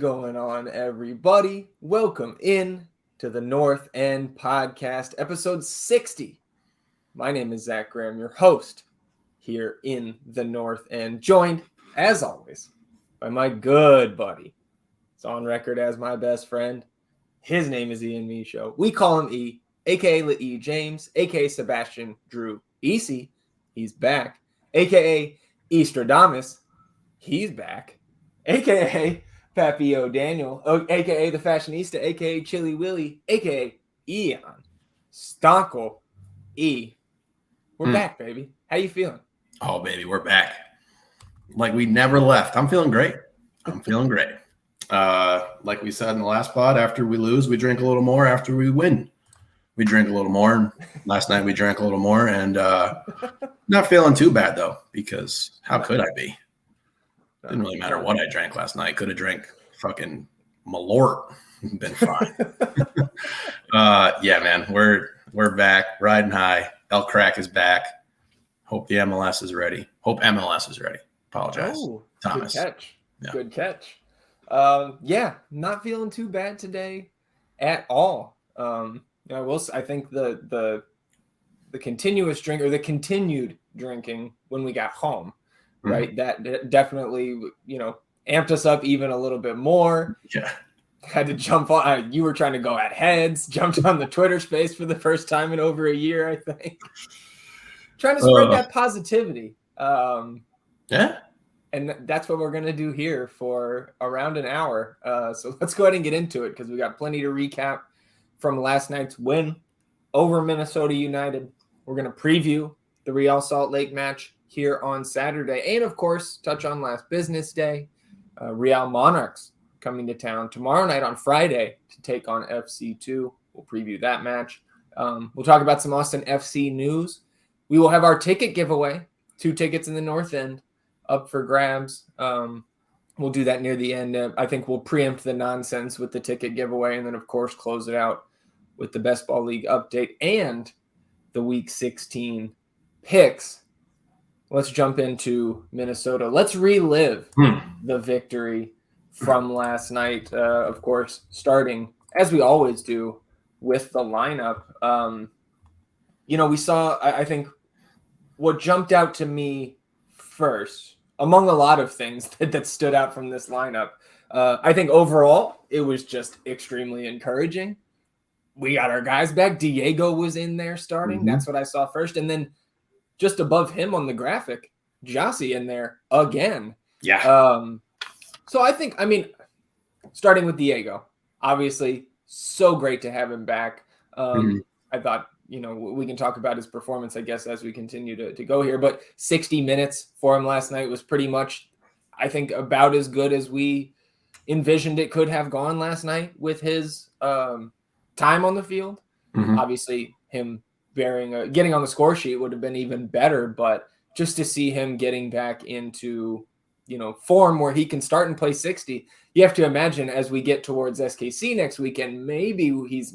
going on, everybody? Welcome in to the North End Podcast, episode 60. My name is Zach Graham, your host here in the North End, joined, as always, by my good buddy. It's on record as my best friend. His name is Ian Michaud. We call him E, a.k.a. LaE James, a.k.a. Sebastian Driussi. He's back. A.k.a. Eastradamus. He's back. A.k.a. Pappy O'Daniel, a.k.a. the Fashionista, a.k.a. Chili Willy, a.k.a. Ian Stonkel. E. We're back, baby. How you feeling? Oh, baby, we're back. Like we never left. I'm feeling great. Like we said in the last pod, after we lose, we drink a little more. After we win, we drink a little more. Last night we drank a little more, and not feeling too bad, though, because how could I be? Didn't really matter what I drank last night. Could have drank fucking Malort. Been fine. Yeah, man, we're back, riding high. El Crack is back. Hope the MLS is ready. Hope MLS is ready. Apologize, Thomas. Good catch. Yeah. Good catch. Yeah, not feeling too bad today at all. I think the continuous drink or the continued drinking when we got home. Right. That definitely, amped us up even a little bit more. Yeah. Had to jump on. You were trying to go at heads, jumped on the Twitter space for the first time in over a year, I think. Trying to spread that positivity. Yeah. And that's what we're going to do here for around an hour. So let's go ahead and get into it because we got plenty to recap from last night's win over Minnesota United. We're going to preview the Real Salt Lake match here on Saturday. And, of course, touch on last business day. Real Monarchs coming to town tomorrow night on Friday to take on FC2. We'll preview that match. We'll talk about some Austin FC news. We will have our ticket giveaway. 2 tickets in the North End up for grabs. We'll do that near the end. I think we'll preempt the nonsense with the ticket giveaway and then, of course, close it out with the Best Ball League update and the Week 16 picks. Let's jump into Minnesota. Let's relive the victory from last night. Of course, starting, as we always do, with the lineup. We saw, I think, what jumped out to me first, among a lot of things that stood out from this lineup. I think overall, it was just extremely encouraging. We got our guys back. Diego was in there starting. Mm-hmm. That's what I saw first. And then just above him on the graphic, Driussi in there again. Yeah. So I think, starting with Diego, obviously so great to have him back. I thought, we can talk about his performance, I guess, as we continue to go here. But 60 minutes for him last night was pretty much, I think, about as good as we envisioned it could have gone last night with his time on the field. Mm-hmm. Obviously, him getting on the score sheet would have been even better, but just to see him getting back into, form where he can start and play 60, you have to imagine as we get towards SKC next weekend, maybe he's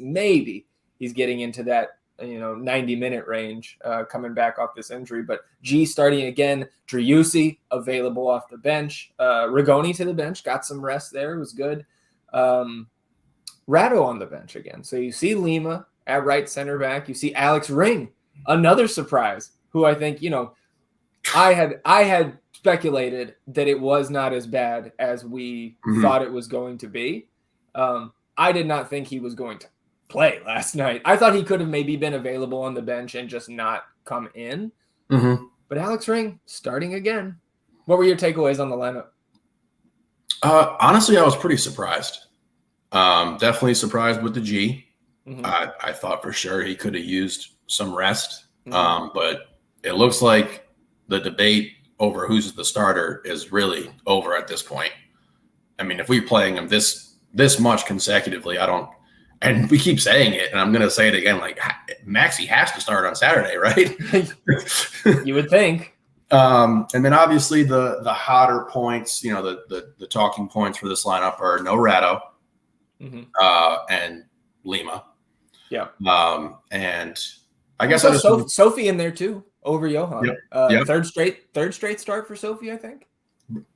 getting into that, 90-minute range coming back off this injury. But G starting again, Driussi available off the bench, Rigoni to the bench, got some rest there, it was good. Rado on the bench again. So you see Lima at right center back. You see Alex Ring, another surprise, who I think, I had speculated that it was not as bad as we thought it was going to be. I did not think he was going to play last night. I thought he could have maybe been available on the bench and just not come in. Mm-hmm. But Alex Ring starting again. What were your takeaways on the lineup? Honestly, I was pretty surprised. Definitely surprised with the G. Mm-hmm. I thought for sure he could have used some rest. Mm-hmm. But it looks like the debate over who's the starter is really over at this point. If we're playing him this much consecutively, and we keep saying it, and I'm going to say it again, like Maxey has to start on Saturday, right? You would think. And then obviously the hotter points, the talking points for this lineup are no Rado and Lima. Yeah. And I guess Sophie in there too over Johan. Yep. Third straight start for Sophie, I think.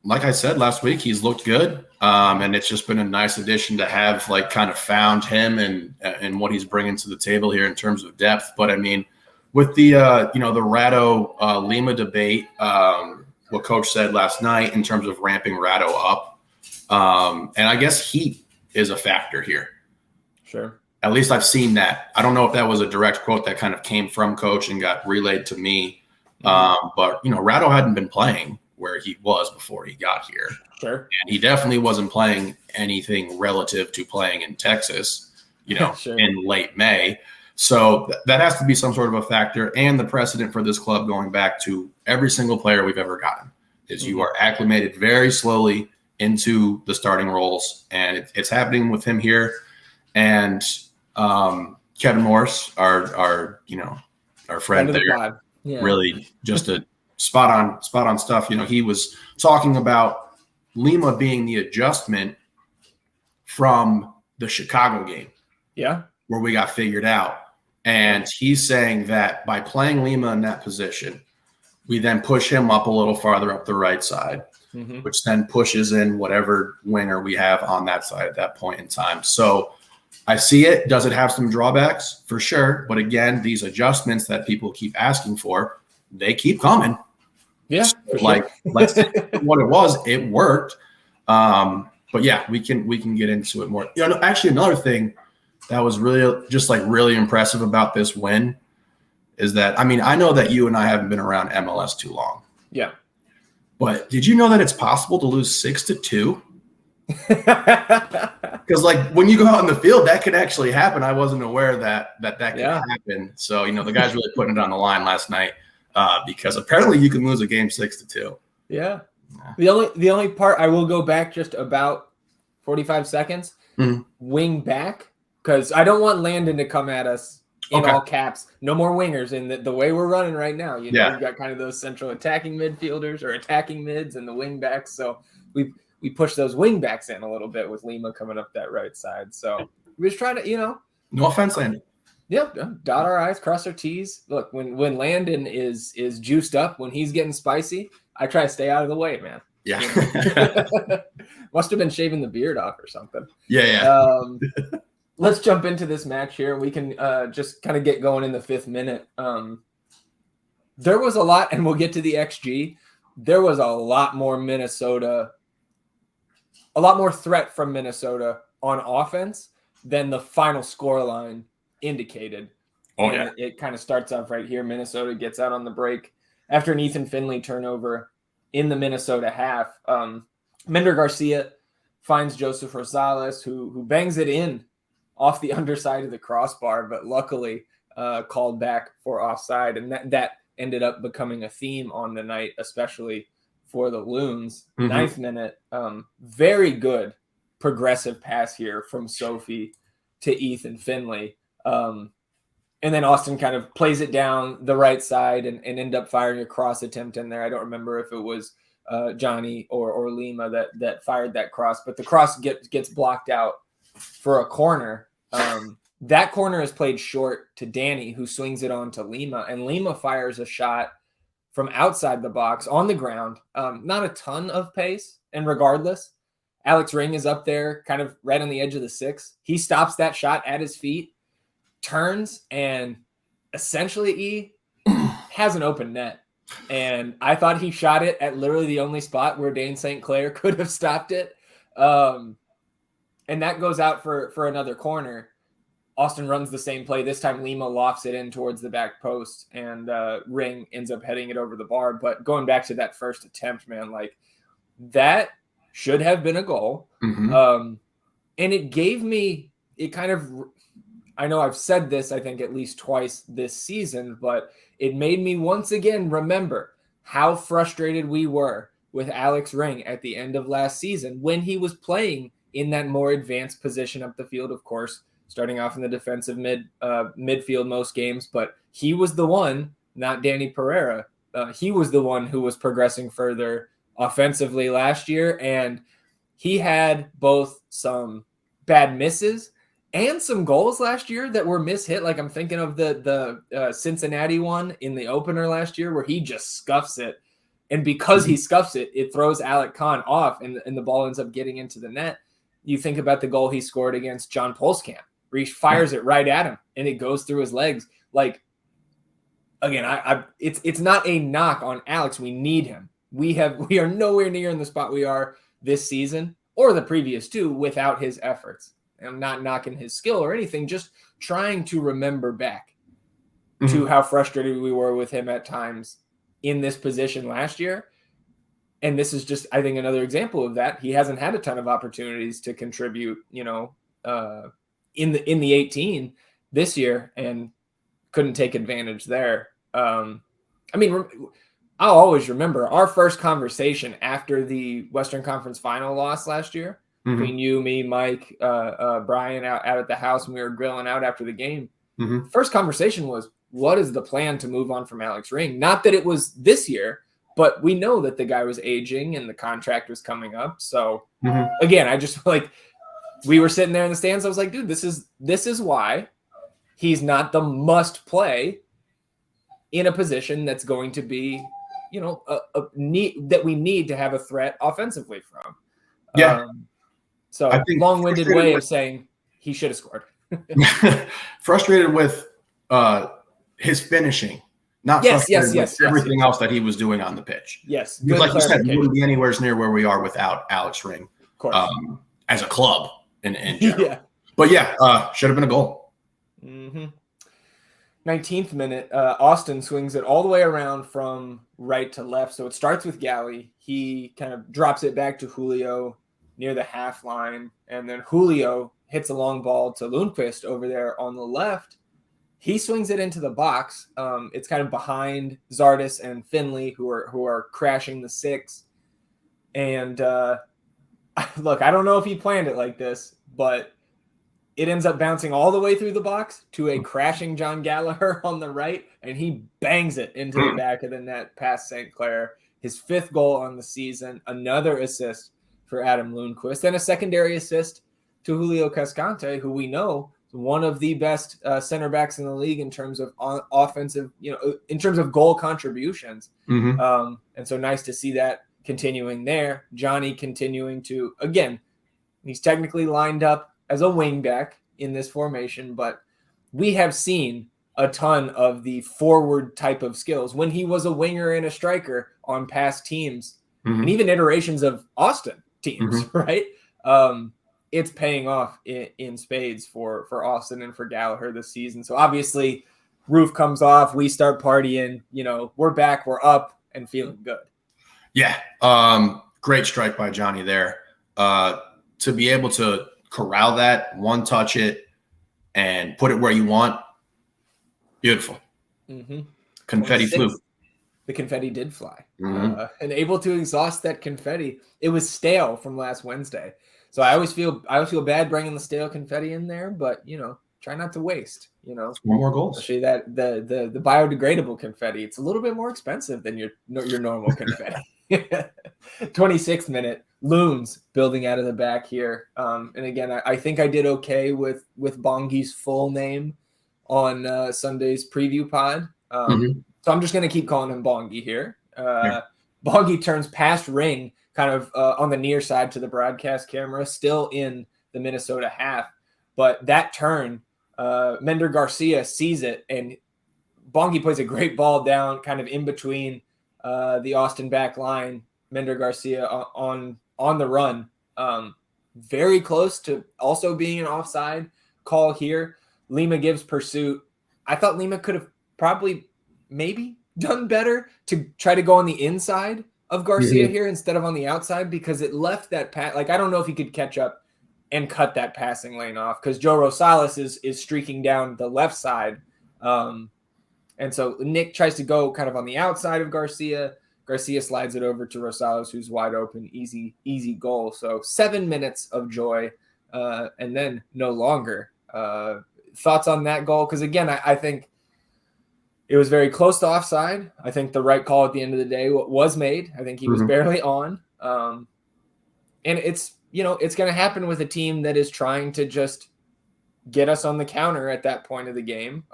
like I said last week, he's looked good. And it's just been a nice addition to have like kind of found him and what he's bringing to the table here in terms of depth. But I mean, with the, the Rado Lima debate, what coach said last night in terms of ramping Rado up. And I guess heat is a factor here. Sure. At least I've seen that. I don't know if that was a direct quote that kind of came from coach and got relayed to me. But, Rado hadn't been playing where he was before he got here. Sure. And he definitely wasn't playing anything relative to playing in Texas, Sure. in late May. So that has to be some sort of a factor. And the precedent for this club going back to every single player we've ever gotten is you are acclimated very slowly into the starting roles. And it's happening with him here. And Kevin Morris, our friend there, really just a spot on stuff. He was talking about Lima being the adjustment from the Chicago game. Yeah. Where we got figured out. And he's saying that by playing Lima in that position, we then push him up a little farther up the right side, which then pushes in whatever winger we have on that side at that point in time. So I see it. Does it have some drawbacks? For sure. But again, these adjustments that people keep asking for, they keep coming. Yeah. So let's see what it was. It worked. But yeah, we can get into it more. Actually, another thing that was really impressive about this win is that, I know that you and I haven't been around MLS too long. Yeah. But did you know that it's possible to lose 6-2? Because when you go out in the field, that could actually happen. I wasn't aware that could happen. So, the guys really putting it on the line last night because apparently you can lose a game 6-2. Yeah. The only part I will go back just about 45 seconds, wing back. Because I don't want Landon to come at us in all caps. No more wingers in the way we're running right now. We've got kind of those central attacking midfielders or attacking mids and the wing backs. So we push those wing backs in a little bit with Lima coming up that right side. So we just try to, No offense, Landon. Yeah, dot our I's, cross our T's. Look, when Landon is juiced up, when he's getting spicy, I try to stay out of the way, man. Yeah. Must have been shaving the beard off or something. Yeah. Let's jump into this match here. We can just kind of get going in the 5th minute. There was a lot, and we'll get to the XG. There was a lot more threat from Minnesota on offense than the final scoreline indicated. Oh, yeah. It kind of starts off right here. Minnesota gets out on the break after an Ethan Finley turnover in the Minnesota half. Mender Garcia finds Joseph Rosales, who bangs it in off the underside of the crossbar, but luckily called back for offside. And that ended up becoming a theme on the night, especially for the Loons. 9th minute, very good progressive pass here from Sophie to Ethan Finley. And then Austin kind of plays it down the right side and end up firing a cross attempt in there. I don't remember if it was Johnny or Lima that fired that cross, but the cross gets blocked out for a corner. That corner is played short to Danny, who swings it on to Lima, and Lima fires a shot from outside the box on the ground. Not a ton of pace, and regardless, Alex Ring is up there kind of right on the edge of the 6. He stops that shot at his feet, turns, and essentially has an open net. And I thought he shot it at literally the only spot where Dane St. Clair could have stopped it. And that goes out for another corner. Austin runs the same play. This time Lima lofts it in towards the back post, and Ring ends up heading it over the bar. But going back to that first attempt, man, that should have been a goal. And it gave me – I know I've said this, I think, at least twice this season, but it made me once again remember how frustrated we were with Alex Ring at the end of last season when he was playing in that more advanced position up the field, of course, starting off in the defensive midfield most games. But he was the one, not Danny Pereira. He was the one who was progressing further offensively last year, and he had both some bad misses and some goals last year that were mishit. I'm thinking of the Cincinnati one in the opener last year where he just scuffs it. And because he scuffs it, it throws Alec Kahn off, and the ball ends up getting into the net. You think about the goal he scored against John Postgame, where he fires it right at him, and it goes through his legs. Like, again, it's not a knock on Alex. We need him. We are nowhere near in the spot we are this season or the previous two without his efforts. I'm not knocking his skill or anything, just trying to remember back to how frustrated we were with him at times in this position last year. And this is just, I think, another example of that. He hasn't had a ton of opportunities to contribute, in the 18 this year, and couldn't take advantage there. I'll always remember our first conversation after the Western Conference Final loss last year between you, me, Mike, Brian out at the house, and we were grilling out after the game. First conversation was, what is the plan to move on from Alex Ring? Not that it was this year, but we know that the guy was aging and the contract was coming up. So again, I just we were sitting there in the stands. I was like, dude, this is why he's not the must play in a position that's going to be, a need that we need to have a threat offensively from. Yeah. So I think long-winded way of saying he should have scored. Frustrated with his finishing, not frustrated with everything else that he was doing on the pitch. Yes. Because like you said, we wouldn't be anywhere near where we are without Alex Ring, of course. as a club in general. Yeah. But should have been a goal. 19th minute, Austin swings it all the way around from right to left. So it starts with Galley. He kind of drops it back to Julio near the half line. And then Julio hits a long ball to Lundqvist over there on the left. He swings it into the box. It's kind of behind Zardes and Finley, who are crashing the six. And look, I don't know if he planned it like this, but it ends up bouncing all the way through the box to a crashing John Gallagher on the right, and he bangs it into the back of the net past St. Clair. His 5th goal on the season, another assist for Adam Lundqvist, and a secondary assist to Julio Cascante, who we know is one of the best center backs in the league in terms of offensive, in terms of goal contributions. And so nice to see that continuing there. Johnny continuing to, again, he's technically lined up as a wing back in this formation, but we have seen a ton of the forward type of skills when he was a winger and a striker on past teams and even iterations of Austin teams, right? It's paying off in spades for Austin and for Gallagher this season. So obviously roof comes off, we start partying, we're back, we're up and feeling good. Yeah. Great strike by Johnny there. To be able to corral that, one touch it, and put it where you want. Beautiful. Confetti flew. The confetti did fly. And able to exhaust that confetti. It was stale from last Wednesday. So I always feel bad bringing the stale confetti in there, but try not to waste. One more goal. Especially that the biodegradable confetti. It's a little bit more expensive than your normal confetti. 26th minute, Loons building out of the back here. And again, I think I did okay with Bongi's full name on Sunday's preview pod. So I'm just going to keep calling him Bongi here. Bongi turns past Ring, kind of on the near side to the broadcast camera, still in the Minnesota half. But that turn, Mender Garcia sees it, and Bongi plays a great ball down kind of in between the Austin back line. Mender Garcia on the run. Very close to also being an offside call here. Lima gives pursuit. I thought Lima could have probably maybe done better to try to go on the inside of Garcia here instead of on the outside, because it left that pass. Like, I don't know if he could catch up and cut that passing lane off, because Joe Rosales is streaking down the left side. And so Nick tries to go kind of on the outside of Garcia. Garcia slides it over to Rosales, who's wide open, easy goal. So 7 minutes of joy, and then no longer. Thoughts on that goal? Because again, I think it was very close to offside. I think the right call at the end of the day was made. I think he was barely on. And it's going to happen with a team that is trying to just get us on the counter at that point of the game.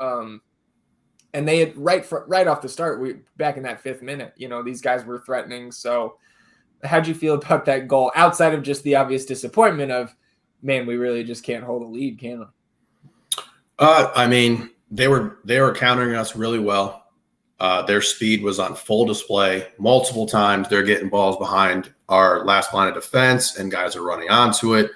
And they had right off the start, back in that 5th minute, these guys were threatening. So how'd you feel about that goal outside of just the obvious disappointment of, man, we really just can't hold a lead, can we? I mean, they were countering us really well. Their speed was on full display multiple times. They're getting balls behind our last line of defense, and guys are running onto it.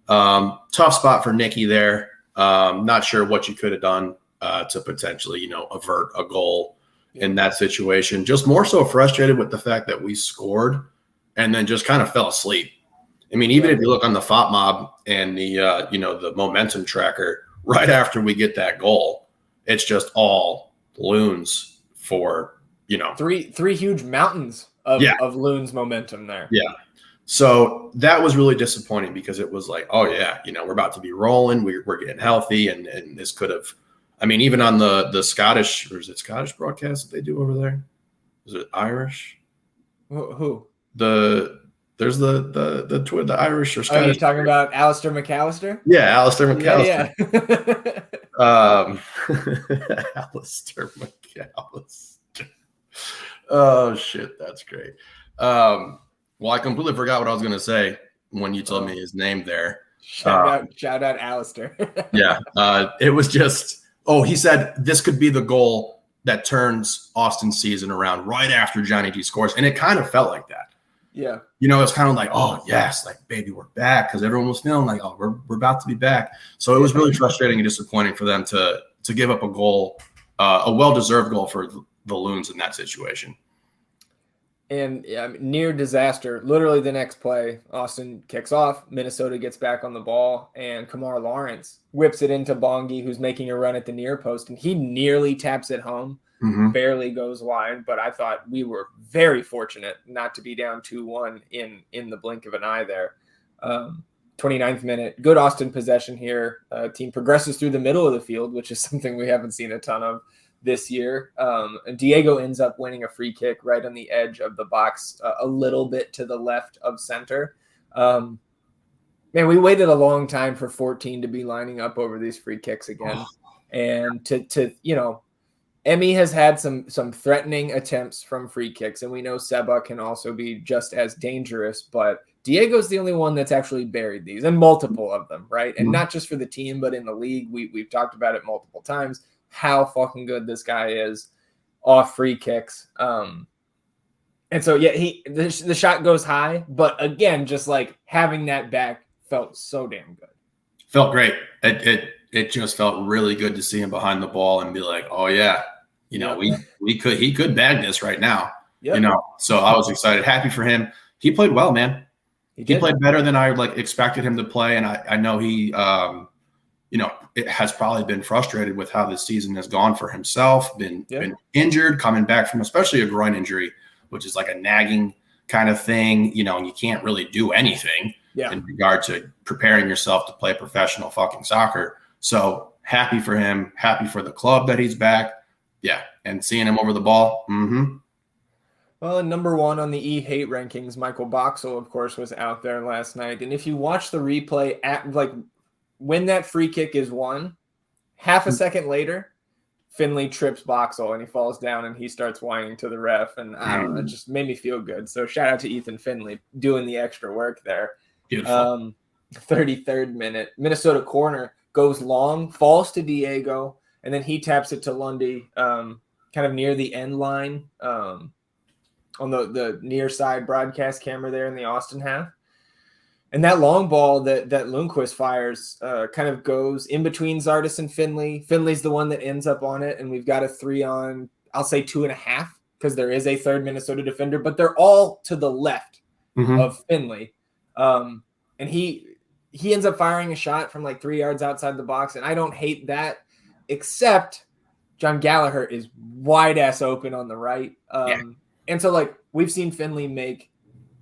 Tough spot for Nicky there. Not sure what you could have done to potentially, avert a goal in that situation. Just more so frustrated with the fact that we scored and then just kind of fell asleep. I mean, even if you look on the FOP mob and the the momentum tracker, right after we get that goal, it's just all loons for three huge mountains of loons momentum there. Yeah. So that was really disappointing because it was like, oh yeah, we're about to be rolling. We're getting healthy, and this could have. I mean, even on the Scottish, or is it Scottish broadcast that they do over there? Is it Irish? Who? There's the Irish or Scottish. Are you talking about Alistair McAllister? Yeah, Alistair McAllister. Yeah. Alistair McAllister. Oh shit, that's great. Well, I completely forgot what I was going to say when you told me his name there. Shout out Alistair. Yeah. It was just, he said this could be the goal that turns Austin's season around right after Johnny D scores. And it kind of felt like that. Yeah. It's kind of like, oh, yes, like, baby, we're back, because everyone was feeling like, oh, we're about to be back. So it was really frustrating and disappointing for them to give up a goal, a well-deserved goal for the Loons in that situation. And near disaster. Literally the next play, Austin kicks off, Minnesota gets back on the ball, and Kamar Lawrence whips it into Bongi, who's making a run at the near post, and he nearly taps it home. Barely goes wide, but I thought we were very fortunate not to be down 2-1 in the blink of an eye there. 29th minute, good Austin possession here. Team progresses through the middle of the field, which is something we haven't seen a ton of this year. Diego ends up winning a free kick right on the edge of the box, a little bit to the left of center. Man, we waited a long time for 14 to be lining up over these free kicks again. And to Emmy has had some threatening attempts from free kicks, and we know Seba can also be just as dangerous, but Diego's the only one that's actually buried these, and multiple of them, right? And not just for the team, but in the league. We've talked about it multiple times, how fucking good this guy is off free kicks. And so, the shot goes high, but again, just like having that back felt so damn good. Felt great. It just felt really good to see him behind the ball and be like, oh yeah, he could bag this right now. Yep. So I was excited, happy for him. He played well, man. He played better than I expected him to play, and I know he it has probably been frustrated with how this season has gone for himself, been injured, coming back from especially a groin injury, which is like a nagging kind of thing, and you can't really do anything in regard to preparing yourself to play professional fucking soccer. So happy for him, happy for the club that he's back. Yeah. And seeing him over the ball. Well, and number 1 on the E-Hate rankings, Michael Boxall, of course, was out there last night. And if you watch the replay when that free kick is won, half a second later, Finley trips Boxall and he falls down and he starts whining to the ref. And I don't know, it just made me feel good. So shout out to Ethan Finley doing the extra work there. Beautiful. 33rd minute, Minnesota corner goes long, falls to Diego, and then he taps it to Lundy, kind of near the end line, on the near side broadcast camera there in the Austin half. And that long ball that Lundqvist fires kind of goes in between Zardes and Finley. Finley's the one that ends up on it, and we've got a 3 on, I'll say 2.5, because there is a third Minnesota defender, but they're all to the left of Finley. And he ends up firing a shot from 3 yards outside the box, and I don't hate that, except John Gallagher is wide ass open on the right. And so we've seen Finley make,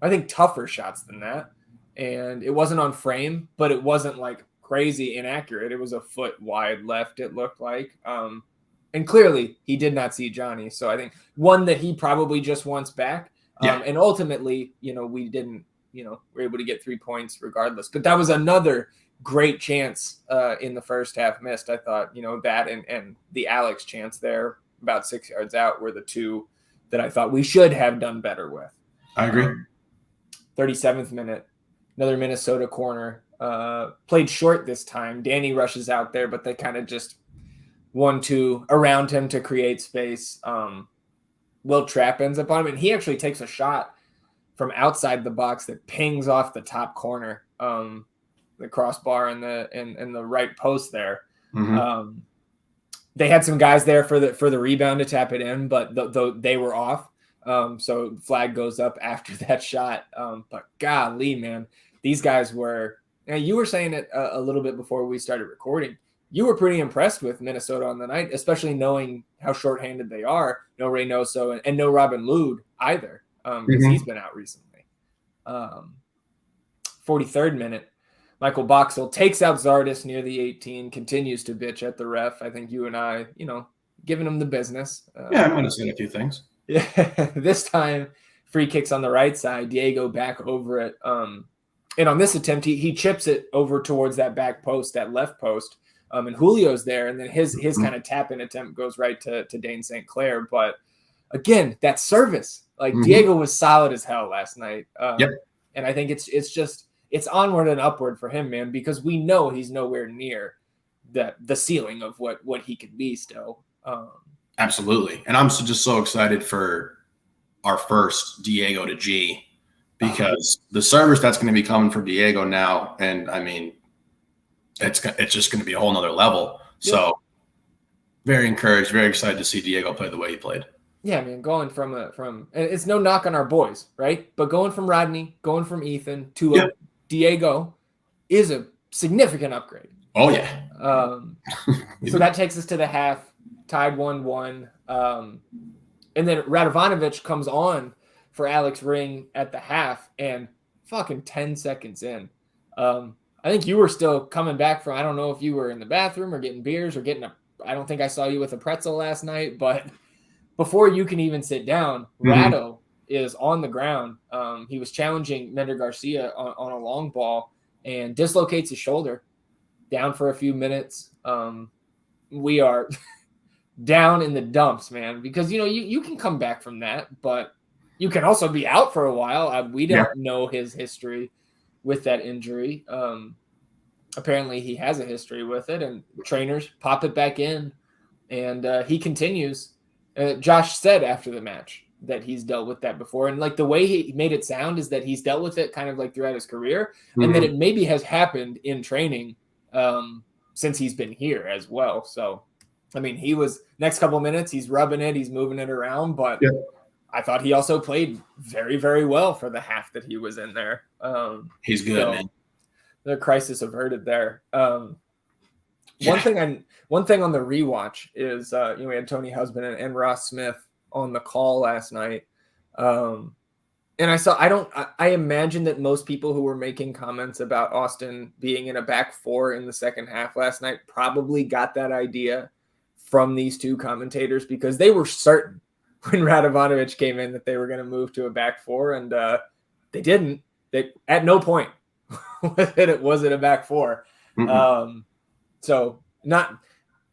I think, tougher shots than that. And it wasn't on frame, but it wasn't crazy inaccurate. It was a foot wide left, it looked like. And clearly he did not see Johnny. So I think one that he probably just wants back. And ultimately, we didn't, we're able to get 3 points regardless. But that was another great chance in the first half missed. I thought, that and the Alex chance there about 6 yards out were the two that I thought we should have done better with. I agree. 37th minute, another Minnesota corner. Played short this time. Danny rushes out there, but they kind of just 1-2 around him to create space. Will Trapp ends up on him, and he actually takes a shot from outside the box that pings off the top corner, the crossbar and the right post there. Mm-hmm. They had some guys there for the rebound to tap it in, but they were off. So flag goes up after that shot. But golly, man, these guys were. You were saying it a little bit before we started recording. You were pretty impressed with Minnesota on the night, especially knowing how shorthanded they are. No Reynoso and no Robin Lod either, because he's been out recently. 43rd minute, Michael Boxall takes out Zardes near the 18, continues to bitch at the ref. I think you and I, giving him the business. Yeah, I might have seen a few things. Yeah, this time, free kicks on the right side. Diego back over it. And on this attempt, he chips it over towards that back post, that left post. And Julio's there, and then his kind of tap-in attempt goes right to Dane St. Clair. But again, that service, Diego was solid as hell last night. And I think it's onward and upward for him, man, because we know he's nowhere near the ceiling of what he could be still. Absolutely. And I'm just so excited for our first Diego to G, because the service that's going to be coming for Diego now, and I mean, it's just going to be a whole nother level. Yeah. So very encouraged, very excited to see Diego play the way he played. Yeah, I mean, going from and it's no knock on our boys, right? But going from Rodney, going from Ethan to Diego is a significant upgrade. Oh yeah. So that takes us to the half, tied 1-1. And then Radovanovic comes on for Alex Ring at the half, and fucking 10 seconds in. I think you were still coming back from, I don't know if you were in the bathroom or getting beers or I don't think I saw you with a pretzel last night, but before you can even sit down, Rado is on the ground. He was challenging Mender Garcia on a long ball and dislocates his shoulder, down for a few minutes. We are down in the dumps, man, because, you can come back from that, but you can also be out for a while. We don't know his history with that injury. Apparently he has a history with it, and trainers pop it back in, and he continues. Josh said after the match that he's dealt with that before, and the way he made it sound is that he's dealt with it kind of throughout his career, and that it maybe has happened in training since he's been here as well. So, I mean, he was next couple minutes, he's rubbing it, he's moving it around, but I thought he also played very, very well for the half that he was in there. He's good, man. The crisis averted there. One thing on the rewatch is, we had Tony Husband and Ross Smith on the call last night. And I imagine that most people who were making comments about Austin being in a back four in the second half last night probably got that idea from these two commentators, because they were certain when Radovanovic came in that they were going to move to a back four, and they didn't. They at no point was it a back four. So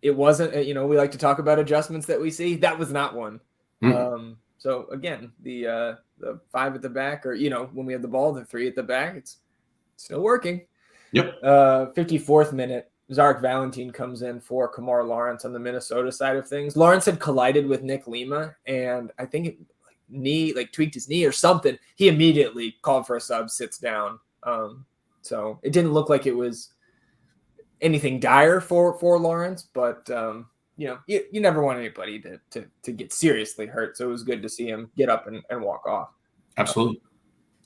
it wasn't, we like to talk about adjustments that we see. That was not one. So again, the five at the back, or, when we have the ball, the three at the back, it's still working. Yep. 54th minute, Zarek Valentin comes in for Kamar Lawrence on the Minnesota side of things. Lawrence had collided with Nick Lima, and I think it tweaked his knee or something. He immediately called for a sub, sits down. So it didn't look like it was anything dire for Lawrence, but you never want anybody to get seriously hurt. So it was good to see him get up and walk off. Absolutely.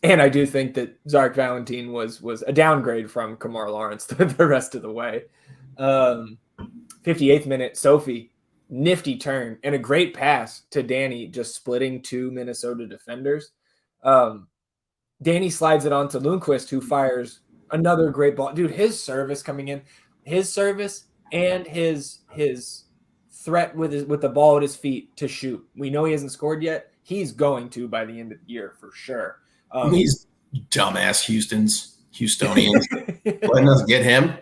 And I do think that Zarek Valentin was a downgrade from Kamar Lawrence the rest of the way. 58th minute, Sophie, nifty turn and a great pass to Danny, just splitting two Minnesota defenders. Danny slides it on to Lundqvist, who fires another great ball. Dude, his service coming in, his service and his threat with the ball at his feet to shoot. We know he hasn't scored yet. He's going to by the end of the year for sure. These dumbass Houstonians letting us get him.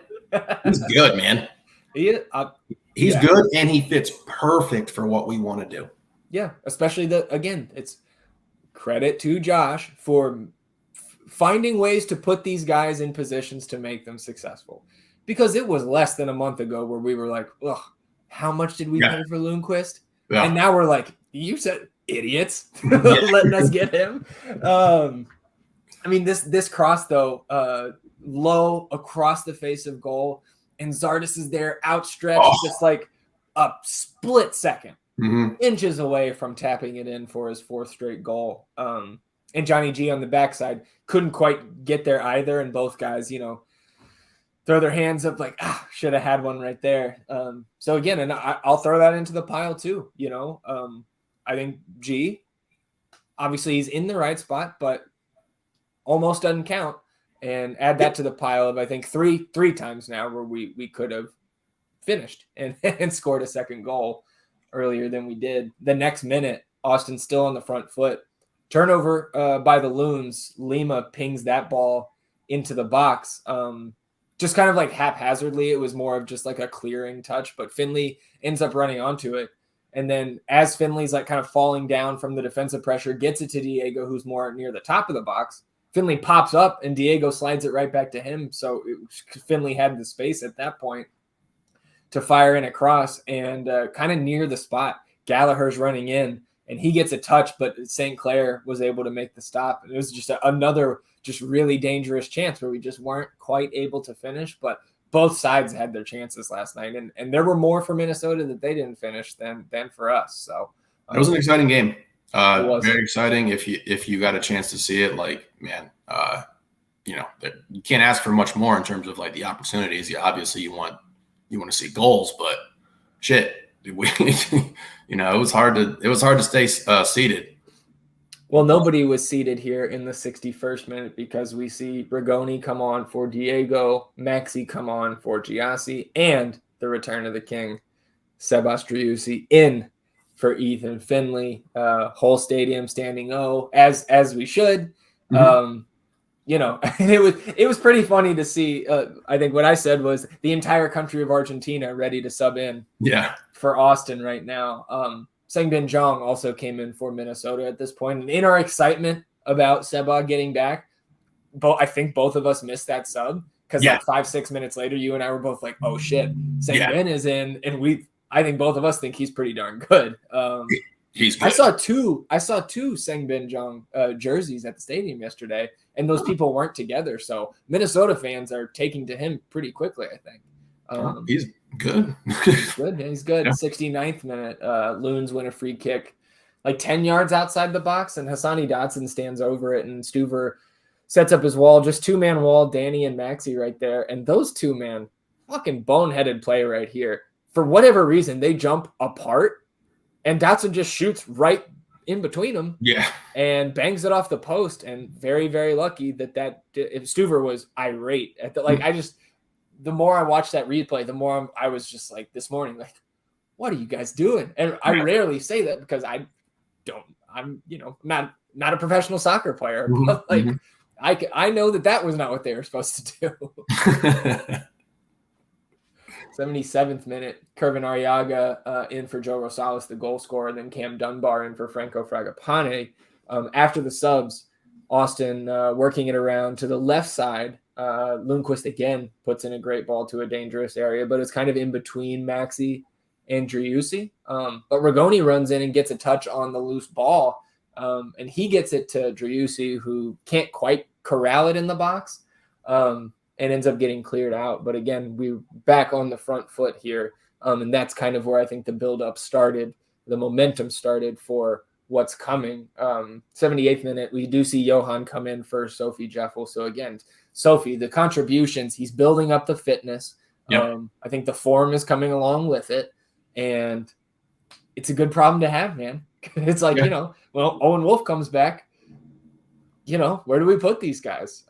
He's good, man. He's good, and he fits perfect for what we want to do. Yeah, especially it's credit to Josh for finding ways to put these guys in positions to make them successful. Because it was less than a month ago where we were like, ugh, how much did we pay for Lundqvist? Yeah. And now we're like, you said idiots letting us get him. I mean, this cross, though, low across the face of goal, and Zardes is there outstretched, just like a split second, inches away from tapping it in for his 4th straight goal. And Johnny G on the backside couldn't quite get there either. And both guys, throw their hands up like, should have had one right there. So again, and I'll throw that into the pile too. I think G, obviously he's in the right spot, but almost doesn't count. And add that to the pile of, I think, three times now where we could have finished and scored a second goal earlier than we did. The next minute, Austin's still on the front foot. Turnover by the Loons. Lima pings that ball into the box. Just kind of like haphazardly. It was more of just like a clearing touch, but Finley ends up running onto it. And then as Finley's like kind of falling down from the defensive pressure, gets it to Diego, who's more near the top of the box. Finley pops up and Diego slides it right back to him. So Finley had the space at that point to fire in a cross, and kind of near the spot, Gallagher's running in and he gets a touch, but St. Clair was able to make the stop. And it was just another just really dangerous chance where we just weren't quite able to finish, but both sides had their chances last night. And there were more for Minnesota that they didn't finish than for us. So it was an exciting game. Very exciting. If you got a chance to see it, like, man, you can't ask for much more in terms of like the opportunities. Obviously you want to see goals, but shit, it was hard to stay seated. Well, nobody was seated here in the 61st minute because we see Rigoni come on for Diego, Maxi come on for Driussi, and the return of the king, Sebas Driussi, in for Ethan Finley. Whole stadium standing as we should. And it was pretty funny to see. I think what I said was the entire country of Argentina ready to sub in for Austin right now. Sangbin Jong also came in for Minnesota at this point. And in our excitement about Seba getting back, I think both of us missed that sub because like 5-6 minutes later, you and I were both like, oh shit, Sangbin is in. And I think both of us think he's pretty darn good. He's good. I saw two Sangbin Jong jerseys at the stadium yesterday, and those people weren't together. So Minnesota fans are taking to him pretty quickly, I think. He's good. He's good. Yeah, he's good. 69th minute, Loons win a free kick like 10 yards outside the box, and Hassani Dotson stands over it, and Stuver sets up his wall, just 2-man wall, Danny and Maxi right there. And those 2-man, fucking boneheaded play right here. For whatever reason, they jump apart, and Dotson just shoots right in between them. Yeah. And bangs it off the post, and very, very lucky that if Stuver was irate at the more I watched that replay, the more I was just like this morning, like, what are you guys doing? And I rarely say that because I'm not a professional soccer player, but like I know that was not what they were supposed to do. 77th minute, Kervin Arriaga in for Joe Rosales, the goal scorer, and then Cam Dunbar in for Franco Fragapane. After the subs, Austin working it around to the left side. Lundqvist again puts in a great ball to a dangerous area, but it's kind of in between Maxi and Driussi. But Rigoni runs in and gets a touch on the loose ball, and he gets it to Driussi, who can't quite corral it in the box, and ends up getting cleared out. But again, we're back on the front foot here, and that's kind of where I think the build-up started, the momentum started for what's coming. 78th minute, we do see Johan come in for Sophie Jeffel. So again, Sophie, the contributions, he's building up the fitness. I think the form is coming along with it, and it's a good problem to have, man. It's like, Owen Wolf comes back, where do we put these guys?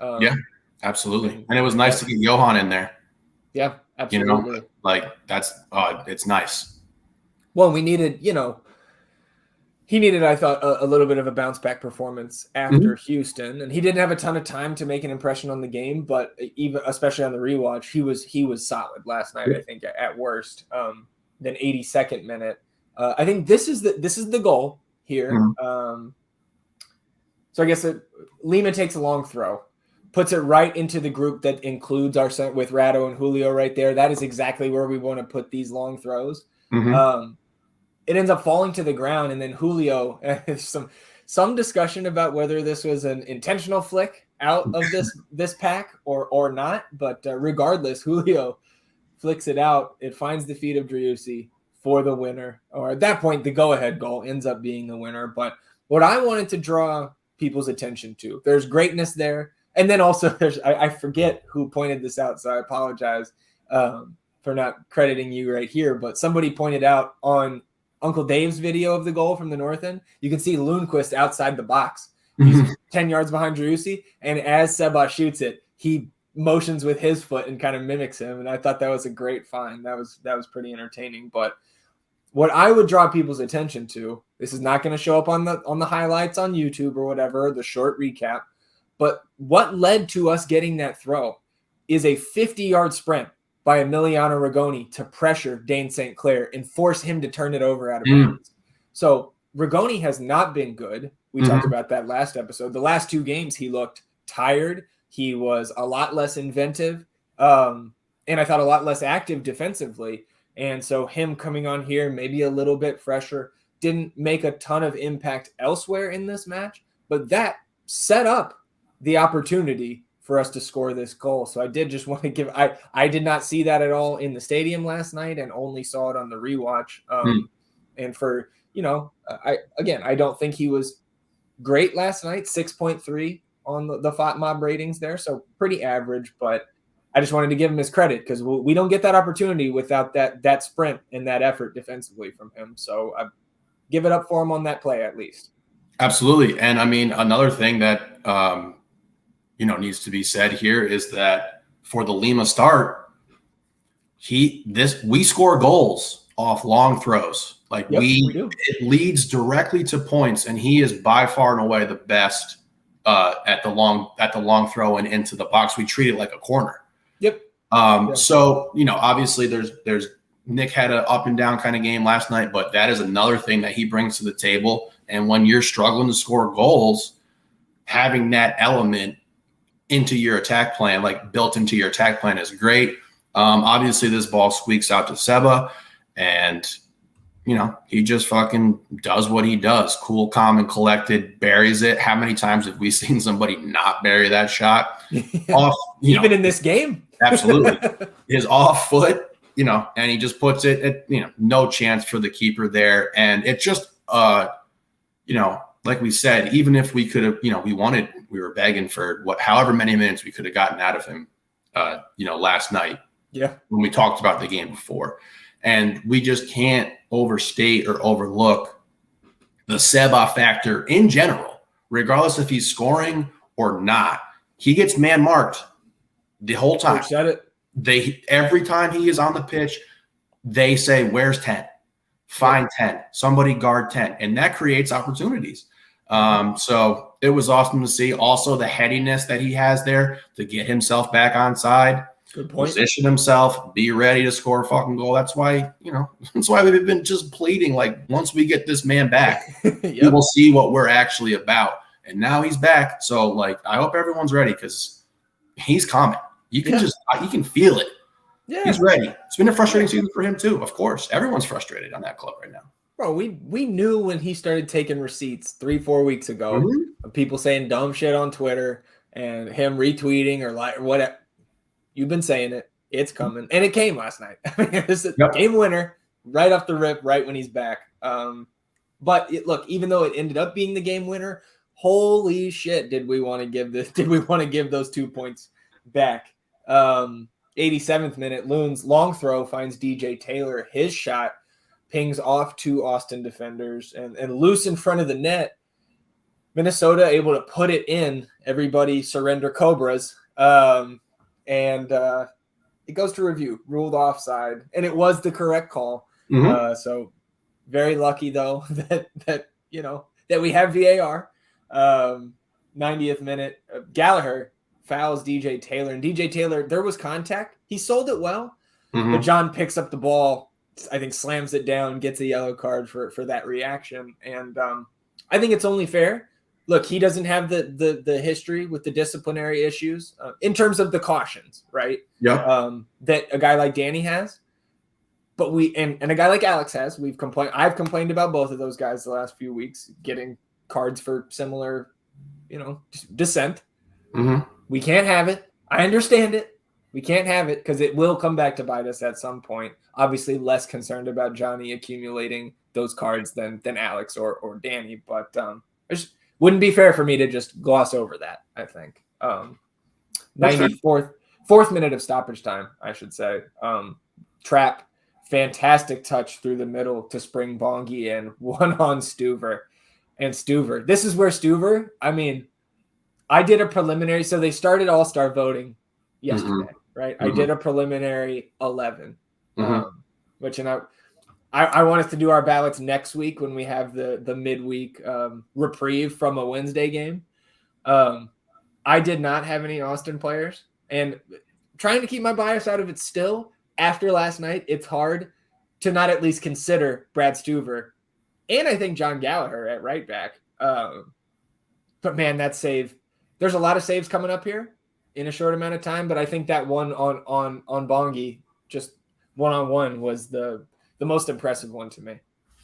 Absolutely. And it was nice to get Johan in there. Yeah, absolutely. That's it's nice. Well, we needed, he needed, I thought, a little bit of a bounce back performance after Houston, and he didn't have a ton of time to make an impression on the game, but especially on the rewatch, he was solid last night, I think, at worst. then 82nd minute. I think this is the goal here. So I guess Lima takes a long throw, puts it right into the group that includes our center with Rado and Julio right there. That is exactly where we want to put these long throws. It ends up falling to the ground, and then Julio, some discussion about whether this was an intentional flick out of this pack or not. But regardless, Julio flicks it out. It finds the feet of Driussi for the winner. Or at that point, the go-ahead goal ends up being the winner. But what I wanted to draw people's attention to, there's greatness there. And then also I forget who pointed this out, so I apologize for not crediting you right here. But somebody pointed out on Uncle Dave's video of the goal from the north end, you can see Lundqvist outside the box. He's 10 yards behind Driussi, and as Seba shoots it, he motions with his foot and kind of mimics him. And I thought that was a great find. That was pretty entertaining. But what I would draw people's attention to, this is not going to show up on the highlights on YouTube or whatever, the short recap, but what led to us getting that throw is a 50-yard sprint by Emiliano Rigoni to pressure Dane St. Clair and force him to turn it over out of bounds. So Rigoni has not been good. We talked about that last episode. The last 2 games, he looked tired. He was a lot less inventive, and I thought a lot less active defensively. And so him coming on here, maybe a little bit fresher, didn't make a ton of impact elsewhere in this match, but that set up the opportunity for us to score this goal. So I did just want to give, I did not see that at all in the stadium last night and only saw it on the rewatch. And for, I don't think he was great last night, 6.3 on the FOTMob ratings there. So pretty average, but I just wanted to give him his credit because we don't get that opportunity without that sprint and that effort defensively from him. So I give it up for him on that play at least. Absolutely. And I mean, another thing that, needs to be said here is that for the Lima start, we score goals off long throws. Like we do. It leads directly to points, and he is by far and away the best at the long throw and into the box. We treat it like a corner. Yep. So, obviously there's Nick had an up and down kind of game last night, but that is another thing that he brings to the table. And when you're struggling to score goals, having that element into your attack plan, like built into your attack plan, is great. Obviously this ball squeaks out to Seba, and he just fucking does what he does. Cool, calm, and collected, buries it. How many times have we seen somebody not bury that shot? Off, even in this game. Absolutely. His off foot, and he just puts it at, no chance for the keeper there. And it just, like we said, even if we could have, we were begging for however many minutes we could have gotten out of him, last night. Yeah. When we talked about the game before. And we just can't overstate or overlook the Seba factor in general, regardless if he's scoring or not. He gets man marked the whole time. Coach said it. Every time he is on the pitch, they say, "Where's 10? Find 10. Somebody guard 10." And that creates opportunities. So it was awesome to see. Also, the headiness that he has there to get himself back on side. Good point. Position himself, be ready to score a fucking goal. That's why, that's why we've been just pleading. Like, once we get this man back, we will see what we're actually about. And now he's back. So, like, I hope everyone's ready because he's coming. You can you can feel it. Yeah. He's ready. It's been a frustrating season for him too. Of course, everyone's frustrated on that club right now. Bro, we knew when he started taking receipts 3-4 weeks ago of people saying dumb shit on Twitter and him retweeting or like whatever. You've been saying it. It's coming. And it came last night. I mean, this is a game winner right off the rip, right when he's back. But look, even though it ended up being the game winner, holy shit, did we want to give those 2 points back? 87th minute, Loon's long throw finds DJ Taylor. His shot pings off 2 Austin defenders and loose in front of the net. Minnesota able to put it in. Everybody surrender Cobras. And it goes to review, ruled offside, and it was the correct call. So very lucky though that we have VAR. 90th minute, Gallagher fouls DJ Taylor, and DJ Taylor, there was contact. He sold it well, but John picks up the ball I think slams it down, gets a yellow card for that reaction. And I think it's only fair. Look, he doesn't have the history with the disciplinary issues in terms of the cautions, right? Yeah. That a guy like Danny has. But and a guy like Alex has. I've complained about both of those guys the last few weeks, getting cards for similar, dissent. Mm-hmm. We can't have it. I understand it. We can't have it because it will come back to bite us at some point. Obviously, less concerned about Johnny accumulating those cards than Alex or Danny, but it just wouldn't be fair for me to just gloss over that. I think 94th minute of stoppage time, I should say. Trap, fantastic touch through the middle to spring Bongi in, one on Stuver. And Stuver, this is where Stuver, I mean, I did a preliminary, so they started all-star voting yesterday, right? I did a preliminary 11, which I want us to do our ballots next week when we have the midweek reprieve from a Wednesday game. I did not have any Austin players, and trying to keep my bias out of it still. After last night, it's hard to not at least consider Brad Stuver and I think John Gallagher at right back. But man, that save, there's a lot of saves coming up here in a short amount of time. But I think that one on Bongi, just one-on-one, was the most impressive one to me.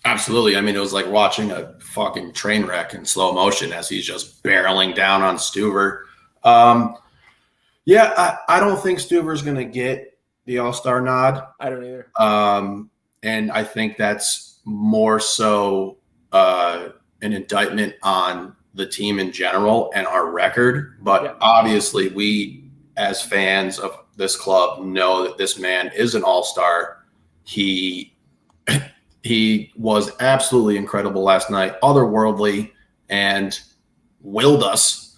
Absolutely. I mean, it was like watching a fucking train wreck in slow motion as he's just barreling down on Stuver. Yeah, I don't think Stuver's going to get the All-Star nod. I don't either. And I think that's more so an indictment on the team in general and our record. But obviously we, as fans of this club, know that this man is an all-star. He was absolutely incredible last night, otherworldly, and willed us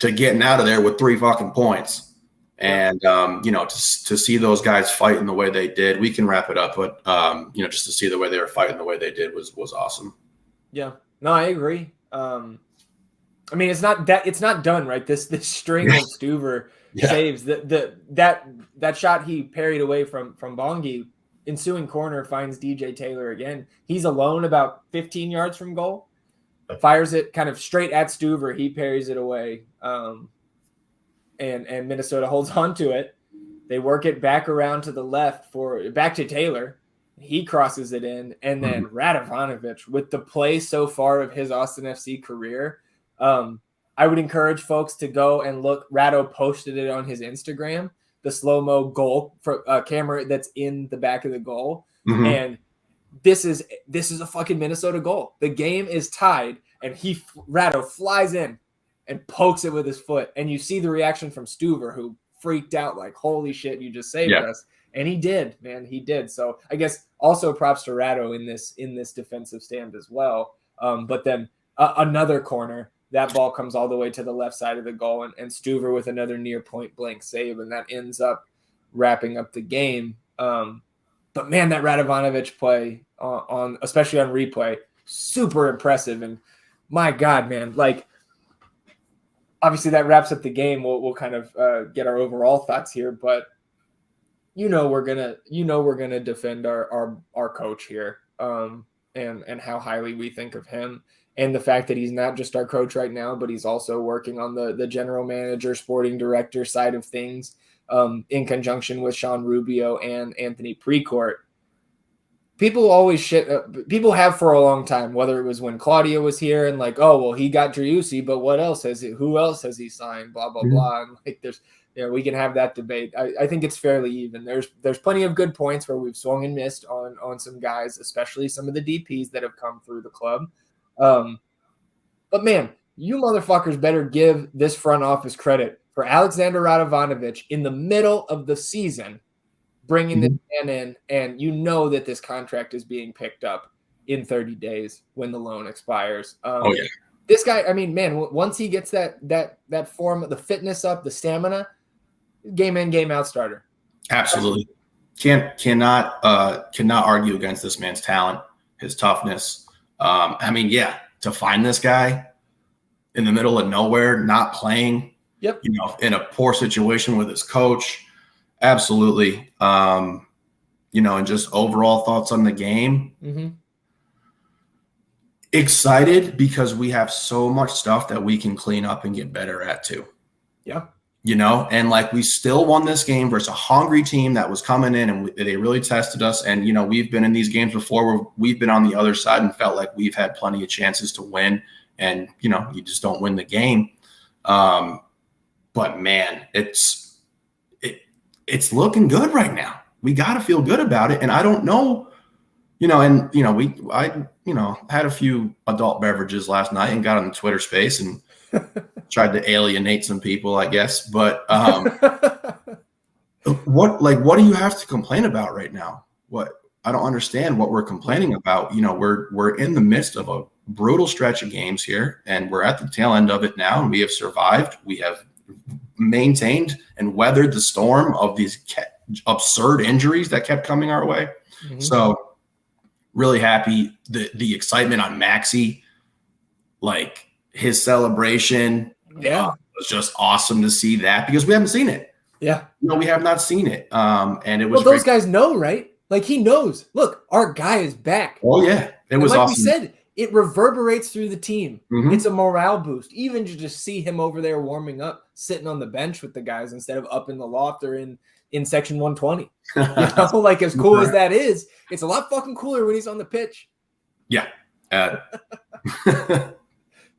to getting out of there with 3 fucking points. And, to see those guys fight in the way they did, we can wrap it up. But, just to see the way they were fighting the way they did was awesome. Yeah, no, I agree. I mean, it's not done, right? This string of Stuver saves, that shot he parried away from Bongi, ensuing corner finds DJ Taylor again. He's alone about 15 yards from goal, fires it kind of straight at Stuver. He parries it away. And Minnesota holds on to it. They work it back around to the left back to Taylor. He crosses it in, and then Radovanovic, with the play so far of his Austin FC career, I would encourage folks to go and look. Rado posted it on his Instagram, the slow-mo goal for camera that's in the back of the goal. And this is a fucking Minnesota goal. The game is tied, and Rado flies in and pokes it with his foot. And you see the reaction from Stuver, who freaked out like, holy shit, you just saved us. And he did, man. He did. So I guess also props to Rado in this defensive stand as well. But then another corner, that ball comes all the way to the left side of the goal, and Stuver with another near point blank save, and that ends up wrapping up the game. But man, that Radovanovic play on especially on replay, super impressive. And my God, man, like, obviously that wraps up the game. We'll kind of get our overall thoughts here, but we're gonna defend our coach here, and how highly we think of him, and the fact that he's not just our coach right now, but he's also working on the general manager, sporting director side of things, in conjunction with Sean Rubio and Anthony Precourt. People always people have for a long time, whether it was when Claudio was here and like, oh, well, he got Driussi, but who else has he signed? Blah, blah, blah. And like, we can have that debate. I think it's fairly even. There's plenty of good points where we've swung and missed on some guys, especially some of the DPs that have come through the club. But man, you motherfuckers better give this front office credit for Alexander Radovanovic in the middle of the season, bringing this man in, and that this contract is being picked up in 30 days when the loan expires. This guy, I mean, man, once he gets that form, the fitness up, the stamina, game in, game out starter. Absolutely. Cannot argue against this man's talent, his toughness. To find this guy in the middle of nowhere, not playing, in a poor situation with his coach. Absolutely. and just overall thoughts on the game. Mm-hmm. Excited because we have so much stuff that we can clean up and get better at too. Yeah. And like we still won this game versus a hungry team that was coming in and they really tested us. And, we've been in these games before where we've been on the other side and felt like we've had plenty of chances to win. And, you just don't win the game. But man, it's looking good right now. We got to feel good about it. And I don't know, I had a few adult beverages last night and got on the Twitter space and tried to alienate some people, I guess. But what do you have to complain about right now? I don't understand what we're complaining about. We're in the midst of a brutal stretch of games here, and we're at the tail end of it now, and we have survived. We have maintained and weathered the storm of these absurd injuries that kept coming our way. Mm-hmm. So really happy. The excitement on Maxey, like his celebration, was just awesome to see that because we haven't seen it. Yeah. We have not seen it. And it was those guys know, right? Like he knows. Look, our guy is back. Oh yeah. It was like awesome. We said, it reverberates through the team. Mm-hmm. It's a morale boost. Even to just see him over there warming up, sitting on the bench with the guys instead of up in the loft or in section 120. Like as cool as that is, it's a lot fucking cooler when he's on the pitch. Yeah.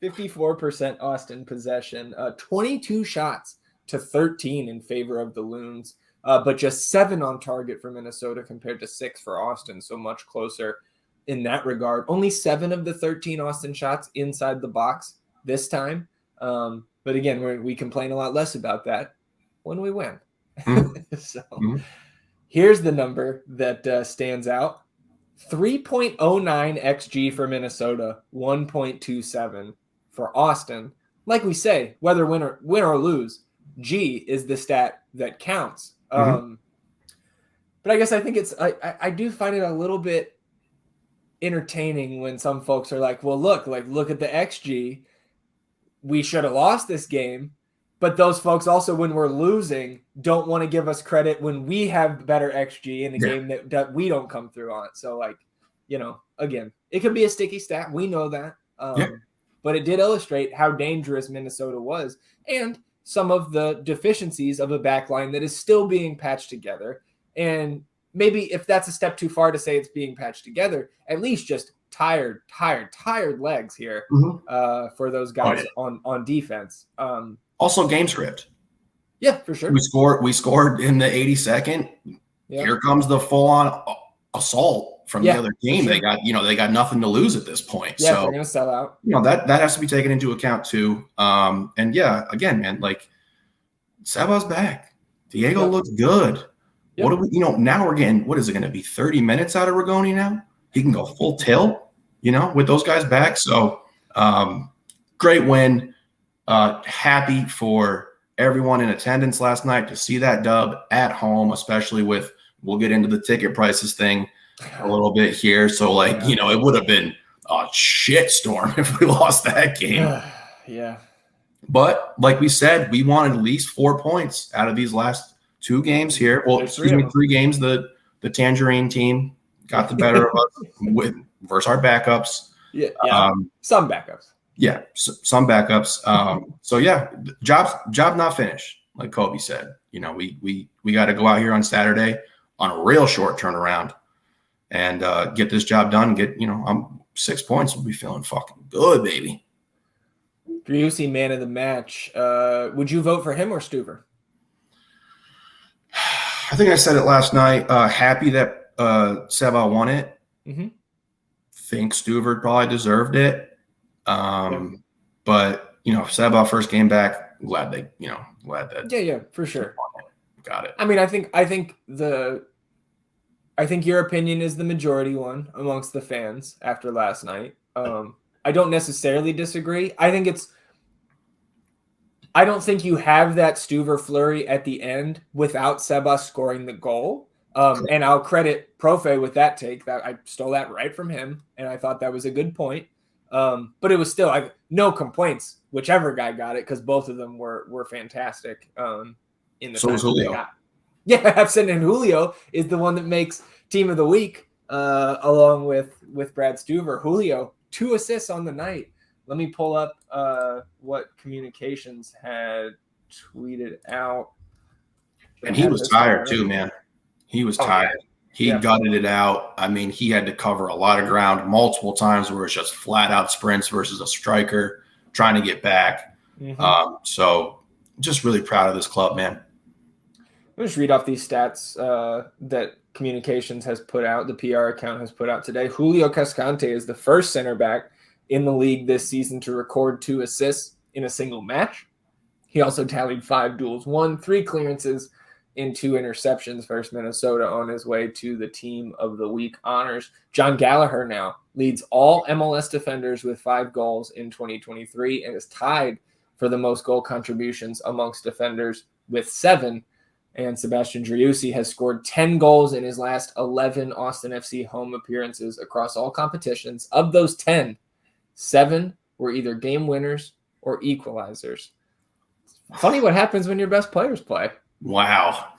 54% Austin possession, 22 shots to 13 in favor of the Loons, but just 7 on target for Minnesota compared to 6 for Austin. So much closer in that regard. Only 7 of the 13 Austin shots inside the box this time. But again, we complain a lot less about that when we win. Mm-hmm. Here's the number that stands out. 3.09 XG for Minnesota, 1.27 for Austin. Like we say, whether win or lose, G is the stat that counts. Mm-hmm. But I guess I think I do find it a little bit entertaining when some folks are like, well, look at the XG. We should have lost this game. But those folks also, when we're losing, don't want to give us credit when we have better XG in a game that we don't come through on. So, again, it could be a sticky stat. We know that. But it did illustrate how dangerous Minnesota was and some of the deficiencies of a back line that is still being patched together. And maybe if that's a step too far to say it's being patched together, at least just tired legs here for those guys on defense. Also, game script. Yeah, for sure. We scored in the 82nd. Yeah. Here comes the full-on assault from the other team. Sure. They got nothing to lose at this point. Yeah, so they're gonna sell out. That has to be taken into account too. And yeah, again, man, like Saba's back. Diego looks good. Yep. What do we? Now we're getting. What is it going to be? 30 minutes out of Rigoni now. He can go full tilt. With those guys back. So great win. Happy for everyone in attendance last night to see that dub at home, especially with, we'll get into the ticket prices thing a little bit here. So it would have been a shit storm if we lost that game. Yeah. But like we said, we wanted at least 4 points out of these last 2 games here. Well, excuse me, 3 games. The Tangerine team got the better of us versus our backups. Yeah. Some backups. Yeah, some backups. So yeah, job not finished, like Kobe said. We got to go out here on Saturday on a real short turnaround and get this job done. Get 6 points. We'll be feeling fucking good, baby. Driussi, man of the match. Would you vote for him or Stuver? I think I said it last night. Happy that Seba won it. Mm-hmm. Think Stuver probably deserved it. But Seba first game back, glad that yeah, for sure. Got it. I mean, I think your opinion is the majority one amongst the fans after last night. I don't necessarily disagree. I don't think you have that Stuver flurry at the end without Seba scoring the goal. And I'll credit Profe with that take. That I stole that right from him, and I thought that was a good point. But it was still no complaints, whichever guy got it, because both of them were fantastic. In the so was Julio. Yeah, Absent and Julio is the one that makes team of the week, along with Brad Stuver. Julio, 2 assists on the night. Let me pull up what Communications had tweeted out. And he was tired too, man. He was tired. He gutted it out. I mean, he had to cover a lot of ground multiple times where it's just flat out sprints versus a striker trying to get back. So just really proud of this club, man. I'll just read off these stats that Communications has put out, the PR account has put out today. Julio Cascante is the first center back in the league this season to record 2 assists in a single match. He also tallied 5 duels won, 3 clearances, and 2 interceptions versus Minnesota on his way to the team of the week honors. John Gallagher now leads all MLS defenders with 5 goals in 2023 and is tied for the most goal contributions amongst defenders with 7. And Sebastian Driussi has scored 10 goals in his last 11 Austin FC home appearances across all competitions. Of those 10, 7 were either game winners or equalizers. Funny what happens when your best players play. Wow.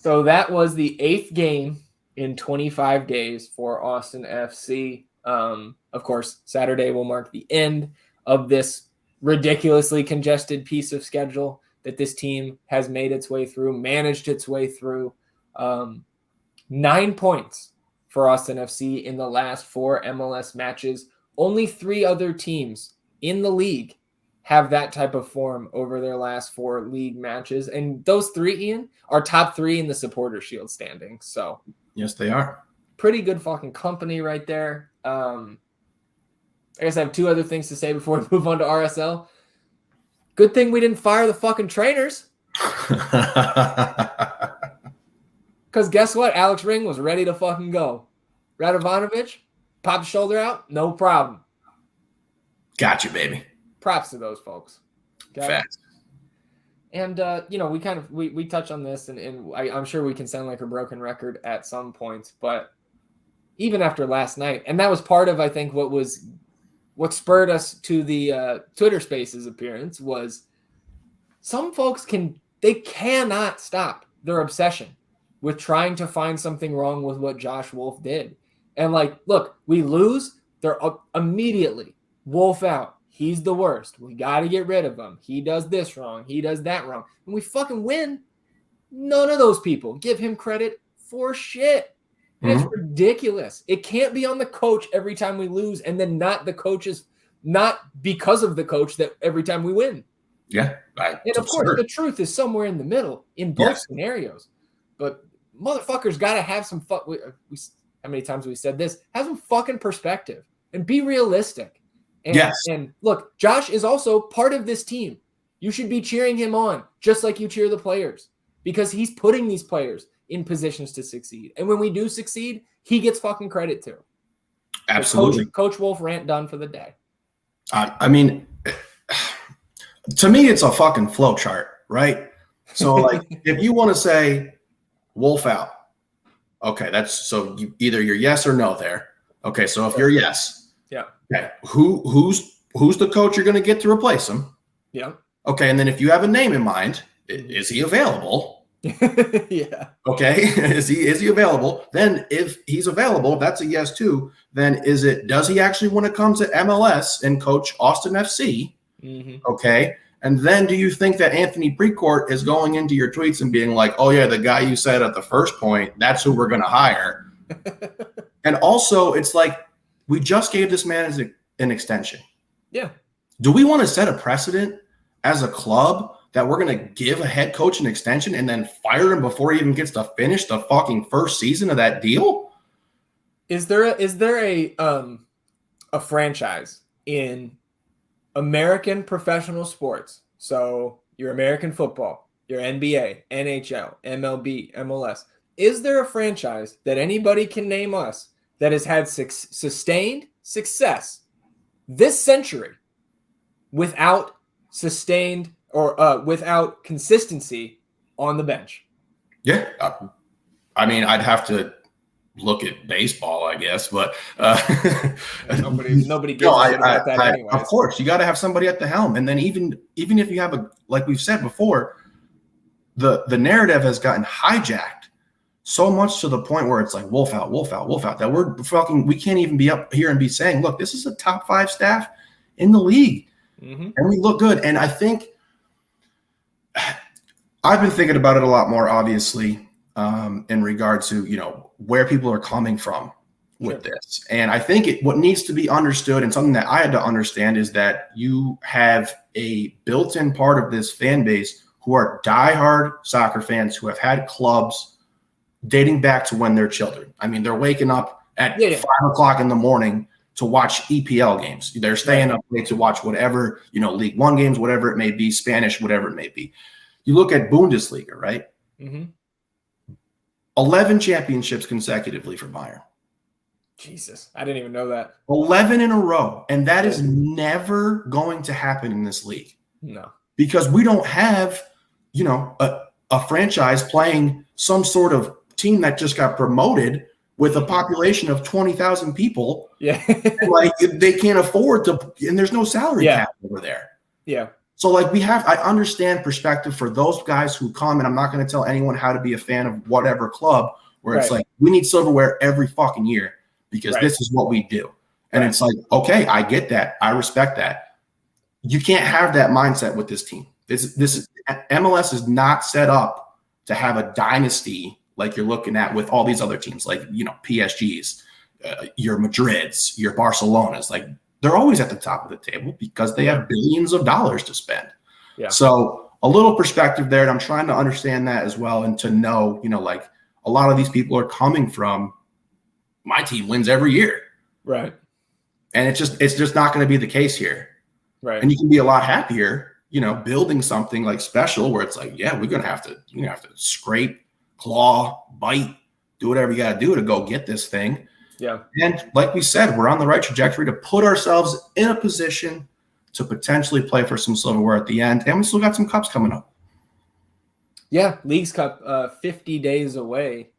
So that was the 8th game in 25 days for Austin FC. Of course, Saturday will mark the end of this ridiculously congested piece of schedule that this team has made its way through, managed its way through. 9 points for Austin FC in the last 4 MLS matches. Only 3 other teams in the league have that type of form over their last 4 league matches. And those 3, Ian, are top 3 in the Supporter Shield standings. So yes, they are. Pretty good fucking company right there. I guess I have 2 other things to say before we move on to RSL. Good thing we didn't fire the fucking trainers. Because guess what? Alex Ring was ready to fucking go. Radovanovic, pop his shoulder out, no problem. Got you, baby. Props to those folks. Okay? Facts. And, we touch on this, and I'm sure we can sound like a broken record at some points, but even after last night, and that was part of, I think, what spurred us to the Twitter Spaces appearance was some folks cannot stop their obsession with trying to find something wrong with what Josh Wolf did. And look, we lose, they're immediately Wolf out. He's the worst. We got to get rid of him. He does this wrong. He does that wrong. When we fucking win, none of those people give him credit for shit. And it's ridiculous. It can't be on the coach every time we lose, and then not because of the coach that every time we win. Yeah. And of course, the truth is somewhere in the middle in both scenarios. But motherfuckers got to have some how many times we said this? Have some fucking perspective and be realistic. And look, Josh is also part of this team. You should be cheering him on just like you cheer the players because he's putting these players in positions to succeed. And when we do succeed, he gets fucking credit too. Absolutely. Coach Wolf rant done for the day. I mean, to me, it's a fucking flow chart, right? So if you want to say Wolf out, okay, either you're yes or no there. Okay, so if you're yes, okay, who's the coach you're going to get to replace him? Yeah. Okay, and then if you have a name in mind, is he available? Yeah. Okay, is he available? Then if he's available, that's a yes too. Then does he actually want to come to MLS and coach Austin FC? Okay. And then do you think that Anthony Precourt is going into your tweets and being like, oh yeah, the guy you said at the first point, that's who we're going to hire? And also it's like, we just gave this man an extension. Yeah. Do we want to set a precedent as a club that we're going to give a head coach an extension and then fire him before he even gets to finish the fucking first season of that deal? Is there a franchise in American professional sports? So your American football, your NBA, NHL, MLB, MLS. Is there a franchise that anybody can name us that has had sustained success this century without sustained or without consistency on the bench? Yeah. I mean, I'd have to look at baseball, I guess, but nobody gives a shit about that anyway. Of course, you got to have somebody at the helm. And then even if you have like we've said before, the narrative has gotten hijacked so much to the point where it's like wolf out, wolf out, wolf out, that we can't even be up here and be saying, look, this is a top 5 staff in the league. Mm-hmm. And we look good. And I think I've been thinking about it a lot more, obviously, in regard to, where people are coming from with this. And I think what needs to be understood, and something that I had to understand, is that you have a built-in part of this fan base who are diehard soccer fans who have had clubs dating back to when they're children. I mean, they're waking up at 5 o'clock in the morning to watch EPL games. They're staying up late to watch whatever, League One games, whatever it may be, Spanish, whatever it may be. You look at Bundesliga, right? Mm-hmm. 11 championships consecutively for Bayern. Jesus, I didn't even know that. 11 in a row. And that is never going to happen in this league. No. Because we don't have, a franchise playing some sort of team that just got promoted with a population of 20,000 people. Yeah. Like, they can't afford to, and there's no salary cap over there. Yeah. So, like, I understand perspective for those guys who come, and I'm not going to tell anyone how to be a fan of whatever club, where it's like, we need silverware every fucking year because this is what we do. And it's like, okay, I get that. I respect that. You can't have that mindset with this team. MLS is not set up to have a dynasty like you're looking at with all these other teams, like, PSGs, your Madrids, your Barcelonas. Like, they're always at the top of the table because they have billions of dollars to spend. Yeah. So a little perspective there, and I'm trying to understand that as well, and to know, like, a lot of these people are coming from, my team wins every year. Right. And it's just not going to be the case here. Right. And you can be a lot happier, building something like special where it's like, we're going to have to scrape, claw, bite, do whatever you got to do to go get this thing. Yeah. And like we said, we're on the right trajectory to put ourselves in a position to potentially play for some silverware at the end. And we still got some cups coming up. Yeah. Leagues Cup, 50 days away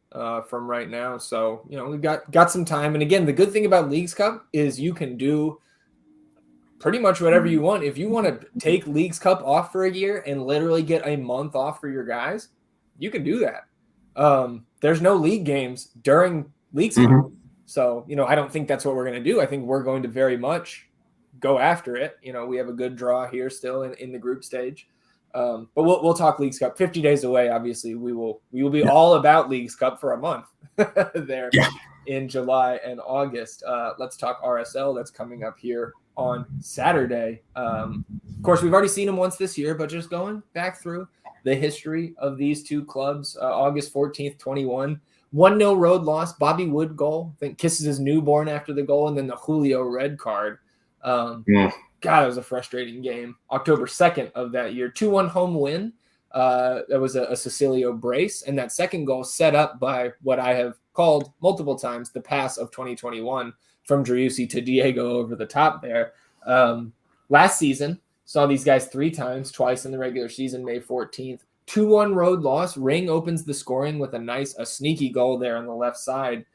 from right now. So, we've got some time. And again, the good thing about Leagues Cup is you can do pretty much whatever you want. If you want to take Leagues Cup off for a year and literally get a month off for your guys, you can do that. There's no league games during Leagues Cup. So, I don't think that's what we're going to do. I think we're going to very much go after it. We have a good draw here still in the group stage. But we'll talk Leagues Cup. 50 days away, obviously. We will be all about Leagues Cup for a month there in July and August. Let's talk RSL. That's coming up here on Saturday. Of course, we've already seen them once this year, but just going back through the history of these two clubs, August 14th, 21, 1-0 road loss, Bobby Wood goal, I think kisses his newborn after the goal, and then the Julio red card. God, it was a frustrating game. October 2nd of that year, 2-1 home win. That was a Cecilio brace, and that second goal set up by what I have called multiple times the pass of 2021 from Driussi to Diego over the top there. Last season, saw these guys 3 times, twice in the regular season, May 14th. 2-1 road loss. Ring opens the scoring with a sneaky goal there on the left side.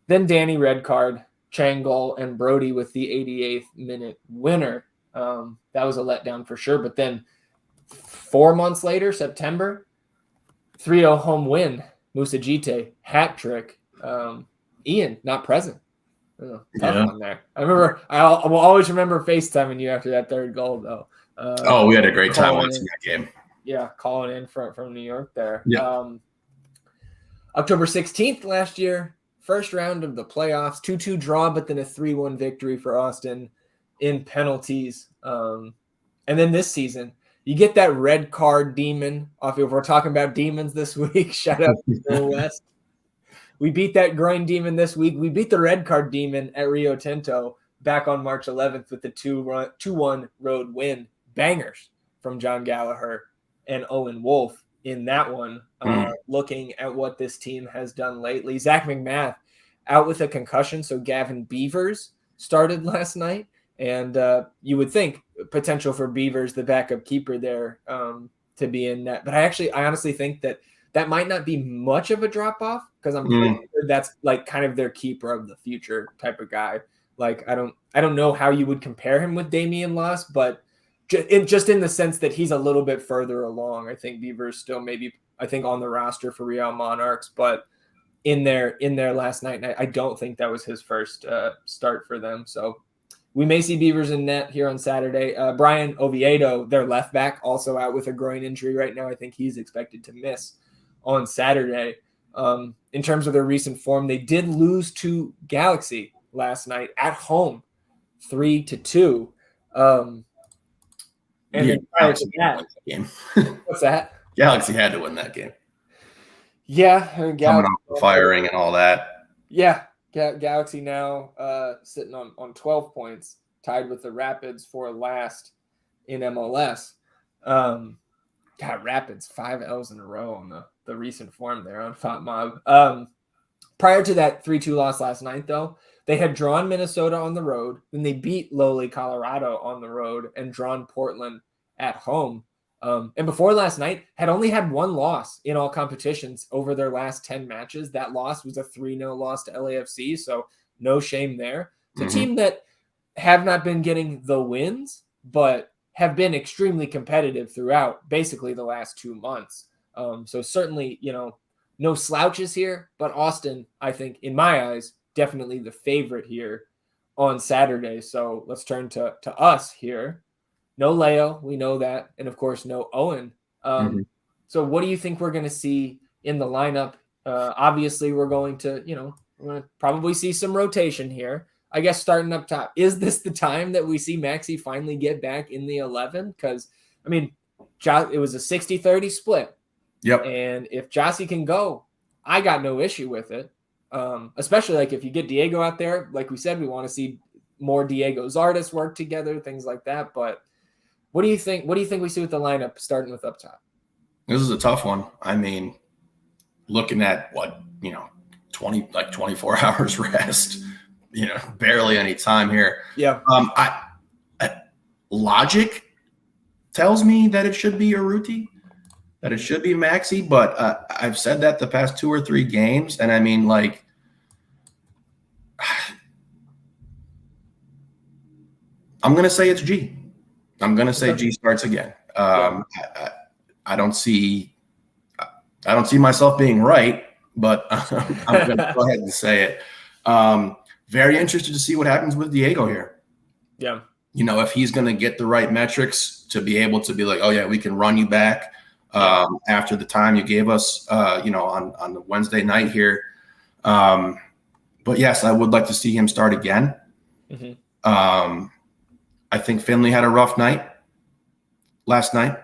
Then Danny red card, Chang goal, and Brody with the 88th minute winner. That was a letdown for sure. But then 4 months later, September, 3-0 home win. Musa Jite, hat trick. Ian, not present. Tough one there. I will always remember FaceTiming you after that third goal, though. We had a great time watching that game. Yeah, calling in from New York there. Yeah. October 16th last year, first round of the playoffs, 2-2 draw, but then a 3-1 victory for Austin in penalties. And then this season, you get that red card demon off. If we're talking about demons this week, shout out to Bill West. We beat that groin demon this week. We beat the red card demon at Rio Tinto back on March 11th with the 2-1 road win. Bangers from John Gallagher and Owen Wolf in that one. Looking at what this team has done lately. Zach McMath out with a concussion, so Gavin Beavers started last night. And you would think potential for Beavers, the backup keeper there, to be in net. But I honestly think that might not be much of a drop-off because I'm pretty sure that's like kind of their keeper of the future type of guy. Like, I don't know how you would compare him with Damian Luss, but just in the sense that he's a little bit further along. I think Beavers still maybe I think, on the roster for Real Monarchs, but in there last night, and I don't think that was his first start for them. So we may see Beavers in net here on Saturday. Brian Oviedo, their left back, also out with a groin injury right now. I think he's expected to miss on Saturday. In terms of their recent form, they did lose to Galaxy last night at home, 3-2. And then prior to that game. What's that? Galaxy had to win that game. Yeah, coming off the firing and all that. Yeah, Galaxy now sitting on 12 points, tied with the Rapids for last in MLS. Rapids, 5 L's in a row on the recent form there on FotMob. Prior to that 3-2 loss last night, though, they had drawn Minnesota on the road, then they beat lowly Colorado on the road and drawn Portland at home. And before last night, had only had one loss in all competitions over their last 10 matches. That loss was a 3-0 loss to LAFC, so no shame there. It's a team that have not been getting the wins, but have been extremely competitive throughout basically the last 2 months. So certainly, no slouches here, but Austin, I think, in my eyes, definitely the favorite here on Saturday. So let's turn to us here. No Leo, we know that. And, of course, no Owen. So what do you think we're going to see in the lineup? Obviously, we're going to probably see some rotation here. I guess starting up top. Is this the time that we see Maxi finally get back in the 11? Because, it was a 60-30 split. Yep. And if Jossie can go, I got no issue with it. Especially if you get Diego out there. Like we said, we want to see more Diego Zardes work together, things like that. But what do you think? What do you think we see with the lineup starting with up top? This is a tough one. Looking at 24 hours rest, barely any time here. Yeah. Logic tells me that it should be Urruti, that it should be Maxi, but I've said that the past 2 or 3 games, and I'm going to say it's G. I'm going to say G starts again. I don't see myself being right, but I'm going to go ahead and say it. Very interested to see what happens with Diego here. Yeah. If he's going to get the right metrics to be able to be like, oh yeah, we can run you back after the time you gave us, on the Wednesday night here. But yes, I would like to see him start again. I think Finley had a rough night last night.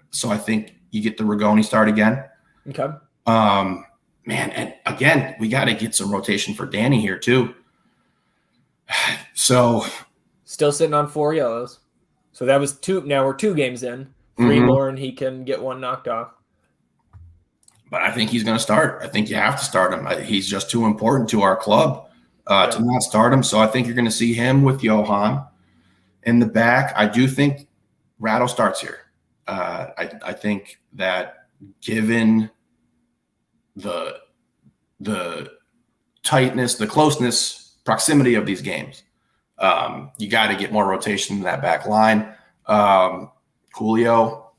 So I think you get the Rigoni start again. Okay. And again, we got to get some rotation for Danny here too. So still sitting on 4 yellows. So that was 2. Now we're 2 games in. 3 more and he can get 1 knocked off. But I think he's going to start. I think you have to start him. He's just too important to our club to not start him. So I think you're going to see him with Johan in the back. I do think Rado starts here. I think that given the tightness, the closeness, proximity of these games, you got to get more rotation in that back line. Julio,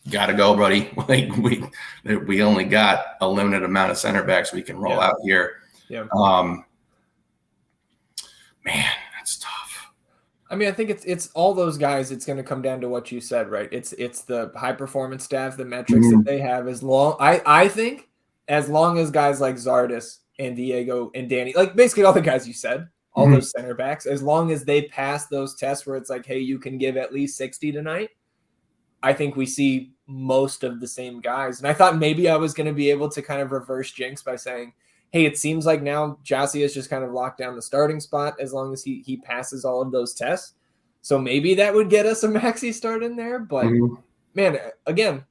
you got to go, buddy. We only got a limited amount of center backs we can roll out here. Yeah. Man, that's tough. I think it's all those guys. It's going to come down to what you said, right? It's the high performance staff, the metrics that they have. I think as long as guys like Zardes and Diego and Danny, like basically all the guys you said, all those center backs, as long as they pass those tests where it's like, hey, you can give at least 60 tonight, I think we see most of the same guys. And I thought maybe I was going to be able to kind of reverse jinx by saying, hey, it seems like now Jossie has just kind of locked down the starting spot as long as he passes all of those tests. So maybe that would get us a Maxi start in there. But, man, again,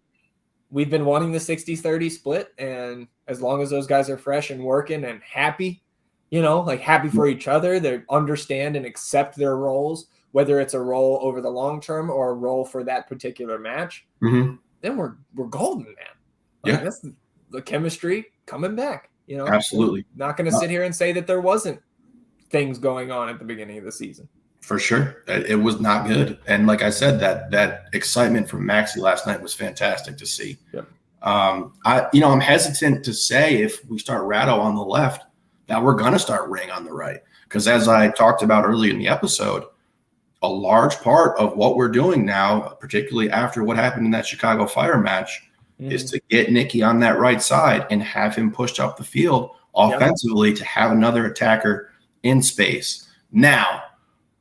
we've been wanting the 60-30 split. And as long as those guys are fresh and working and happy, happy for each other, they understand and accept their roles, whether it's a role over the long term or a role for that particular match, then we're golden, man. That's the chemistry coming back. Absolutely. Not going to sit here and say that there wasn't things going on at the beginning of the season. For sure. It was not good. And like I said, that excitement from Maxi last night was fantastic to see. Yep. I'm hesitant to say if we start Rado on the left that we're going to start Ring on the right. Because as I talked about early in the episode, a large part of what we're doing now, particularly after what happened in that Chicago Fire match, is to get Nicky on that right side and have him pushed up the field offensively to have another attacker in space. Now,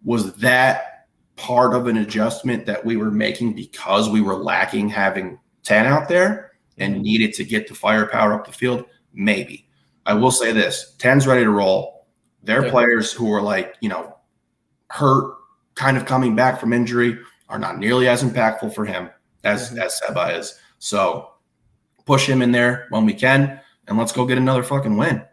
was that part of an adjustment that we were making because we were lacking having 10 out there and needed to get the firepower up the field? Maybe. I will say this, 10's ready to roll. They're players who are like, hurt, kind of coming back from injury, are not nearly as impactful for him as Seba is. So push him in there when we can, and let's go get another fucking win.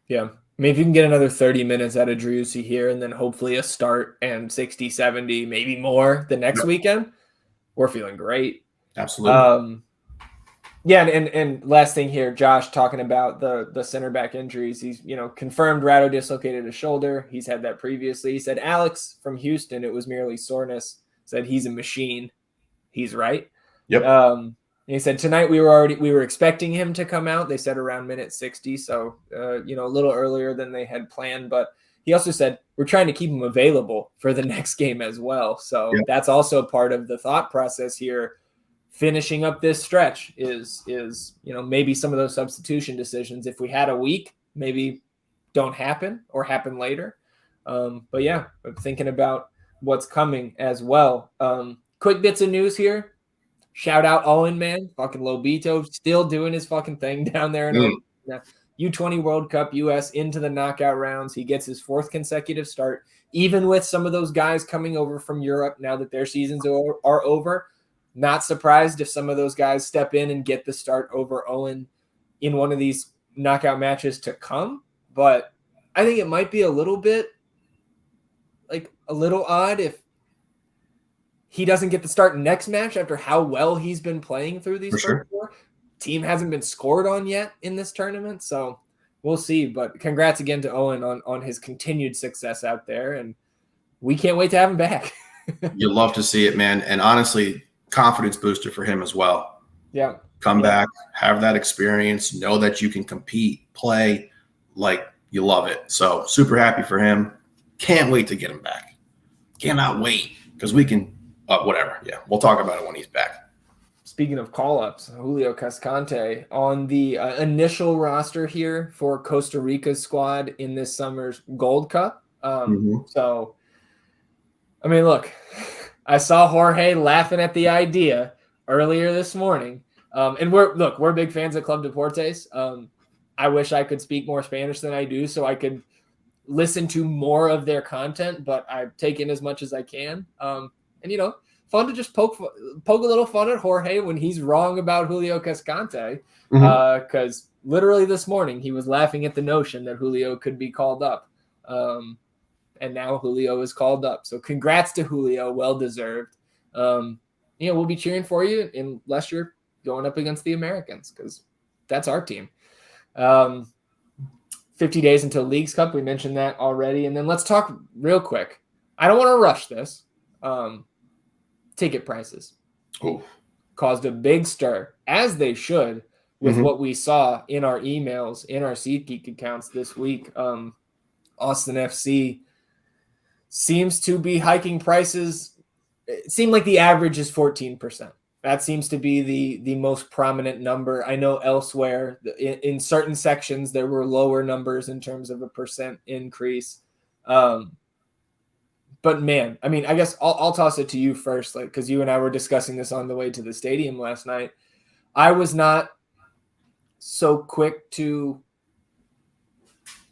Yeah. I mean, if you can get another 30 minutes out of Driussi here and then hopefully a start and 60, 70, maybe more the next weekend, we're feeling great. Absolutely. And last thing here, Josh talking about the center back injuries. He's, confirmed Rado dislocated his shoulder. He's had that previously. He said Alex from Houston, it was merely soreness. Said he's a machine. He's right. Yep. He said tonight we were expecting him to come out. They said around minute 60, so a little earlier than they had planned. But he also said we're trying to keep him available for the next game as well. So that's also part of the thought process here. Finishing up this stretch is maybe some of those substitution decisions, if we had a week, maybe don't happen or happen later. But yeah, I'm thinking about what's coming as well. Quick bits of news here. Shout out Owen, man. Fucking Lobito still doing his fucking thing down there in U20 World Cup US into the knockout rounds. He gets his 4th consecutive start, even with some of those guys coming over from Europe now that their seasons are over. Not surprised if some of those guys step in and get the start over Owen in one of these knockout matches to come. But I think it might be a little odd if he doesn't get the start next match after how well he's been playing through these first 4. Team hasn't been scored on yet in this tournament, so we'll see. But congrats again to Owen on his continued success out there, and we can't wait to have him back. You love to see it, man. And honestly, confidence booster for him as well. Yeah. Come back, have that experience, know that you can compete, play, like you love it. So super happy for him. Can't wait to get him back. Cannot wait because we can whatever. Yeah, we'll talk about it when he's back. Speaking of call-ups, Julio Cascante on the initial roster here for Costa Rica's squad in this summer's Gold Cup. So, I mean, look, I saw Jorge laughing at the idea earlier this morning. And we're big fans of Club Deportes. I wish I could speak more Spanish than I do so I could listen to more of their content, but I've taken as much as I can. And, fun to just poke a little fun at Jorge when he's wrong about Julio Cascante. Because literally this morning he was laughing at the notion that Julio could be called up. And now Julio is called up. So congrats to Julio. Well-deserved. We'll be cheering for you unless you're going up against the Americans because that's our team. 50 days until Leagues Cup. We mentioned that already. And then let's talk real quick. I don't want to rush this. Ticket prices caused a big stir, as they should, with what we saw in our emails, in our SeatGeek accounts this week. Austin FC seems to be hiking prices. It seemed like the average is 14%. That seems to be the most prominent number. I know elsewhere, in certain sections, there were lower numbers in terms of a percent increase. But man, I mean, I guess I'll toss it to you first, because you and I were discussing this on the way to the stadium last night. I was not so quick to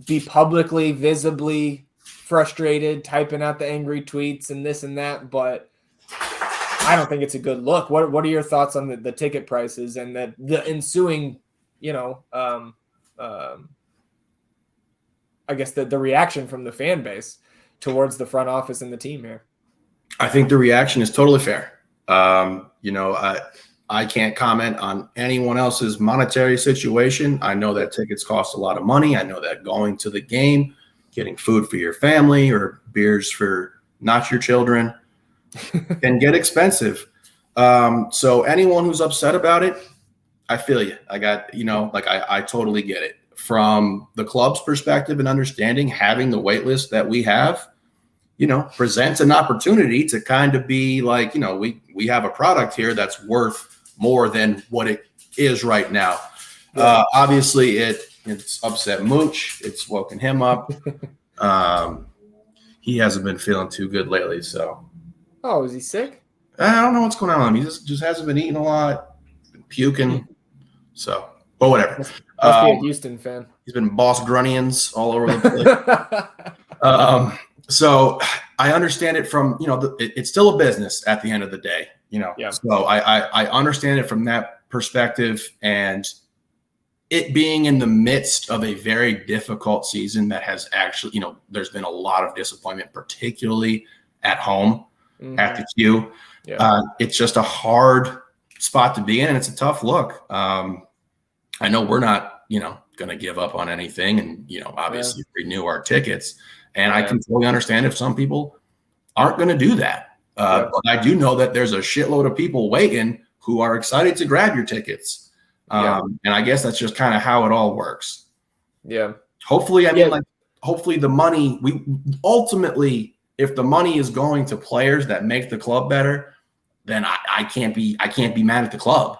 be publicly, visibly frustrated, typing out the angry tweets and this and that, but I don't think it's a good look. What are your thoughts on the ticket prices and the ensuing, I guess the reaction from the fan base towards the front office and the team here? I think the reaction is totally fair. I can't comment on anyone else's monetary situation. I know that tickets cost a lot of money. I know that going to the game, getting food for your family or beers for not your children can get expensive. So anyone who's upset about it, I feel you. I got, I totally get it. From the club's perspective and understanding, having the wait list that we have, presents an opportunity to kind of be like, we have a product here that's worth more than what it is right now. Yeah. Obviously, it's upset Mooch. It's woken him up. He hasn't been feeling too good lately. So, oh, is he sick? I don't know what's going on. He just hasn't been eating a lot, been puking. So, but whatever. Must be a Houston fan. He's been boss grunions all over the place. So I understand it from, it's still a business at the end of the day, Yeah. So I understand it from that perspective, and it being in the midst of a very difficult season that has actually, there's been a lot of disappointment, particularly at home at the Q. Yeah. It's just a hard spot to be in, and it's a tough look. I know we're not, going to give up on anything and, obviously renew our tickets. And I can totally understand if some people aren't going to do that. But I do know that there's a shitload of people waiting who are excited to grab your tickets. And I guess that's just kind of how it all works. Yeah. Hopefully, hopefully the money, ultimately, if the money is going to players that make the club better, then I can't be mad at the club.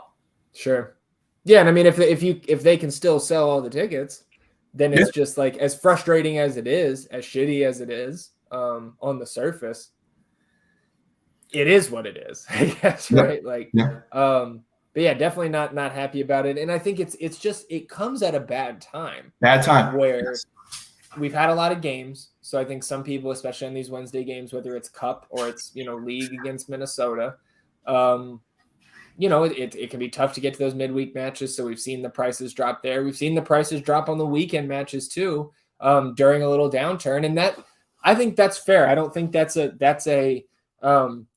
Sure. Yeah. And I mean, if they can still sell all the tickets, then it's just like, as frustrating as it is, as shitty as it is, on the surface, it is what it is, I guess. Right. Like, but yeah, definitely not happy about it. And I think it's just, it comes at a bad time. Where we've had a lot of games. So I think some people, especially on these Wednesday games, whether it's cup or it's, league against Minnesota, it can be tough to get to those midweek matches. So we've seen the prices drop there. We've seen the prices drop on the weekend matches too, during a little downturn. And that, I think that's fair. I don't think that's a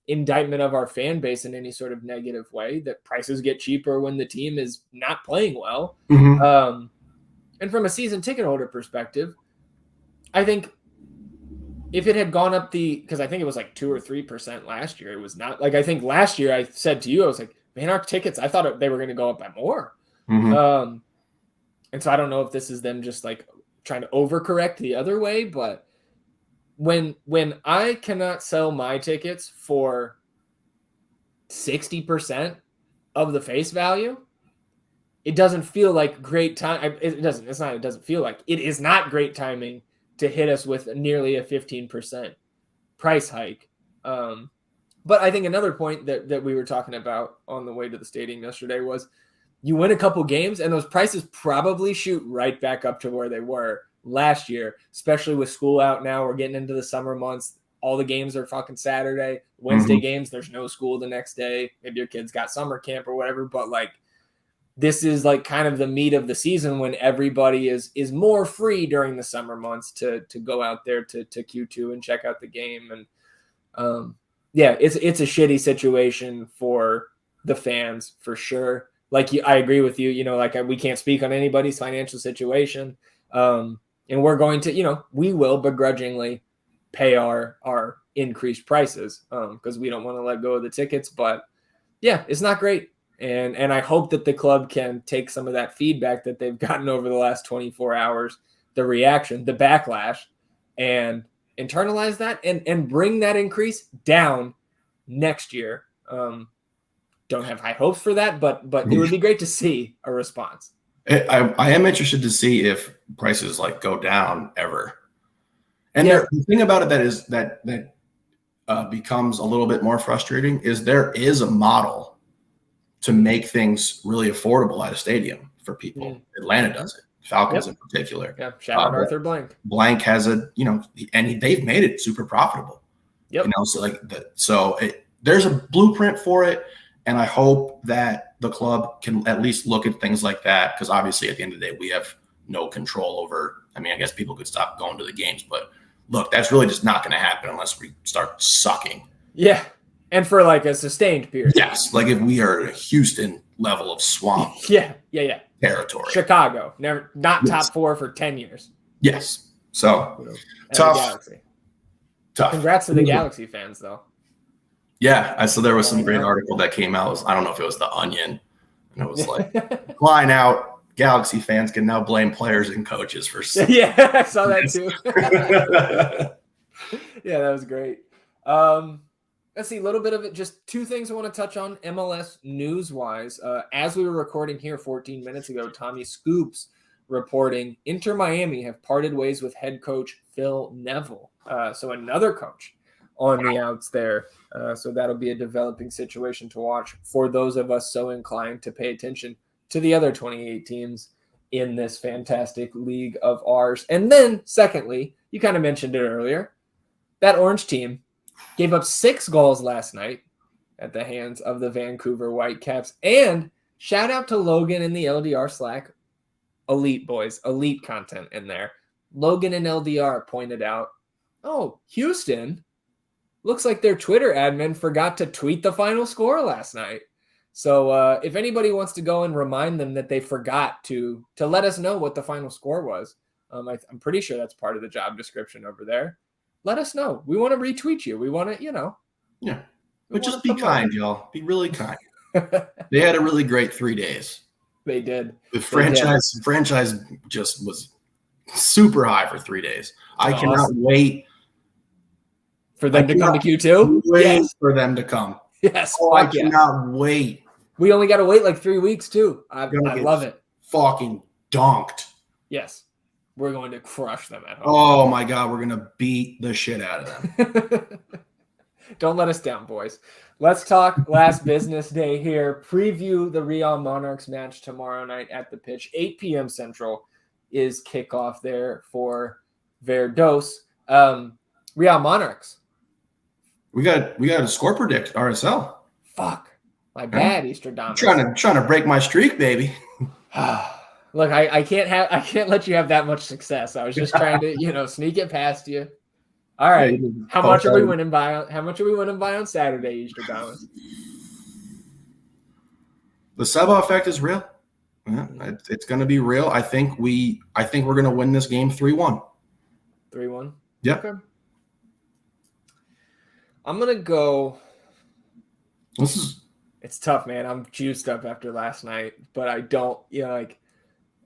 indictment of our fan base in any sort of negative way, that prices get cheaper when the team is not playing well. Mm-hmm. And from a season ticket holder perspective, I think if it had gone up because I think it was like 2 or 3% last year, it was not like, I think last year I said to you, I was like, man, our tickets, I thought they were going to go up by more. Mm-hmm. And so I don't know if this is them just like trying to overcorrect the other way, but when I cannot sell my tickets for 60% of the face value, it doesn't feel like great time. It doesn't feel like it is not great timing to hit us with nearly a 15% price hike. But I think another point that we were talking about on the way to the stadium yesterday was, you win a couple games and those prices probably shoot right back up to where they were last year, especially with school out now. We're getting into the summer months. All the games are fucking Saturday. Wednesday games, there's no school the next day. Maybe your kid's got summer camp or whatever, but like, this is like kind of the meat of the season when everybody is more free during the summer months to go out there to Q2 and check out the game. And it's a shitty situation for the fans for sure. Like, I agree with you, we can't speak on anybody's financial situation. And we're going to, we will begrudgingly pay our increased prices because we don't want to let go of the tickets. But yeah, it's not great. And I hope that the club can take some of that feedback that they've gotten over the last 24 hours, the reaction, the backlash, and internalize that and bring that increase down next year. Don't have high hopes for that, but it would be great to see a response. I am interested to see if prices like go down ever. And the thing about it that becomes a little bit more frustrating is there is a model to make things really affordable at a stadium for people. Atlanta does it. Falcons in particular. Yeah, shout out Arthur Blank. Blank has and they've made it super profitable. Yep. So there's a blueprint for it, and I hope that the club can at least look at things like that, because obviously at the end of the day we have no control over. I mean, I guess people could stop going to the games, but look, that's really just not going to happen unless we start sucking. Yeah. And for like a sustained period. Yes. Like if we are at a Houston level of swamp. Yeah. Territory. Chicago. Not top 4 for 10 years. Yes. So tough. Congrats to the Galaxy fans though. Yeah. So there was some great article that came out. I don't know if it was the Onion And it was like, flying out, Galaxy fans can now blame players and coaches for Yeah, I saw that too. Yeah, that was great. Let's see, a little bit of it. Just two things I want to touch on MLS news-wise. As we were recording here 14 minutes ago, Tommy Scoops reporting Inter Miami have parted ways with head coach Phil Neville. So another coach on the outs there. So that'll be a developing situation to watch for those of us so inclined to pay attention to the other 28 teams in this fantastic league of ours. And then, secondly, you kind of mentioned it earlier, that Orange team gave up 6 goals last night at the hands of the Vancouver Whitecaps. And shout out to Logan in the LDR Slack. Elite boys, elite content in there. Logan and LDR pointed out, oh, Houston, looks like their Twitter admin forgot to tweet the final score last night. So if anybody wants to go and remind them that they forgot to let us know what the final score was, I'm pretty sure that's part of the job description over there. Let us know. We want to retweet you. We want to, Yeah. But just be kind, y'all. Be really kind. They had a really great 3 days. They did. The franchise just was super high for 3 days. I cannot wait for them to come to Q2. Wait for them to come. Yes. Oh, I cannot wait. We only got to wait like 3 weeks too. I love it. Fucking dunked. Yes. We're going to crush them at home. Oh my God. We're going to beat the shit out of them. Don't let us down, boys. Let's talk last business day here. Preview the Real Monarchs match tomorrow night at the pitch. 8 p.m. Central is kickoff there for Verdos. Real Monarchs. We got a score predict, RSL. Fuck. My bad, Easterdamus. Trying to break my streak, baby. Look, I can't let you have that much success. I was just trying to, sneak it past you. All right. How much are we winning by on Saturday, Easterdamus? The Seba effect is real. Yeah, it's going to be real. I think we're going to win this game 3-1. 3-1? Yeah. Okay. I'm going to go. It's tough, man. I'm juiced up after last night, but I don't,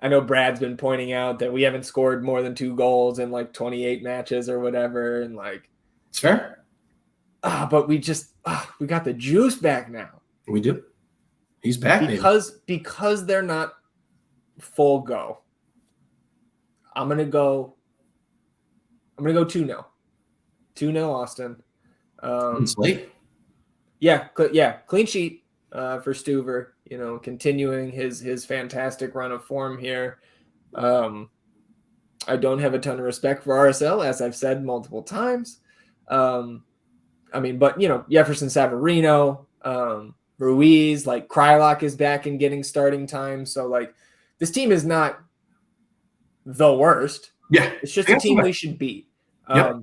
I know Brad's been pointing out that we haven't scored more than 2 goals in 28 matches or whatever. And it's fair. But we got the juice back now. We do. He's back because they're not full go. I'm going to go 2-0. 2-0 Austin. It's late. Yeah, clean sheet for Stuver. Continuing his fantastic run of form here. I don't have a ton of respect for RSL, as I've said multiple times. But Jefferson Savarino, Ruiz, Krylock is back and getting starting time. So this team is not the worst. Yeah, it's just a team we should beat. Yep.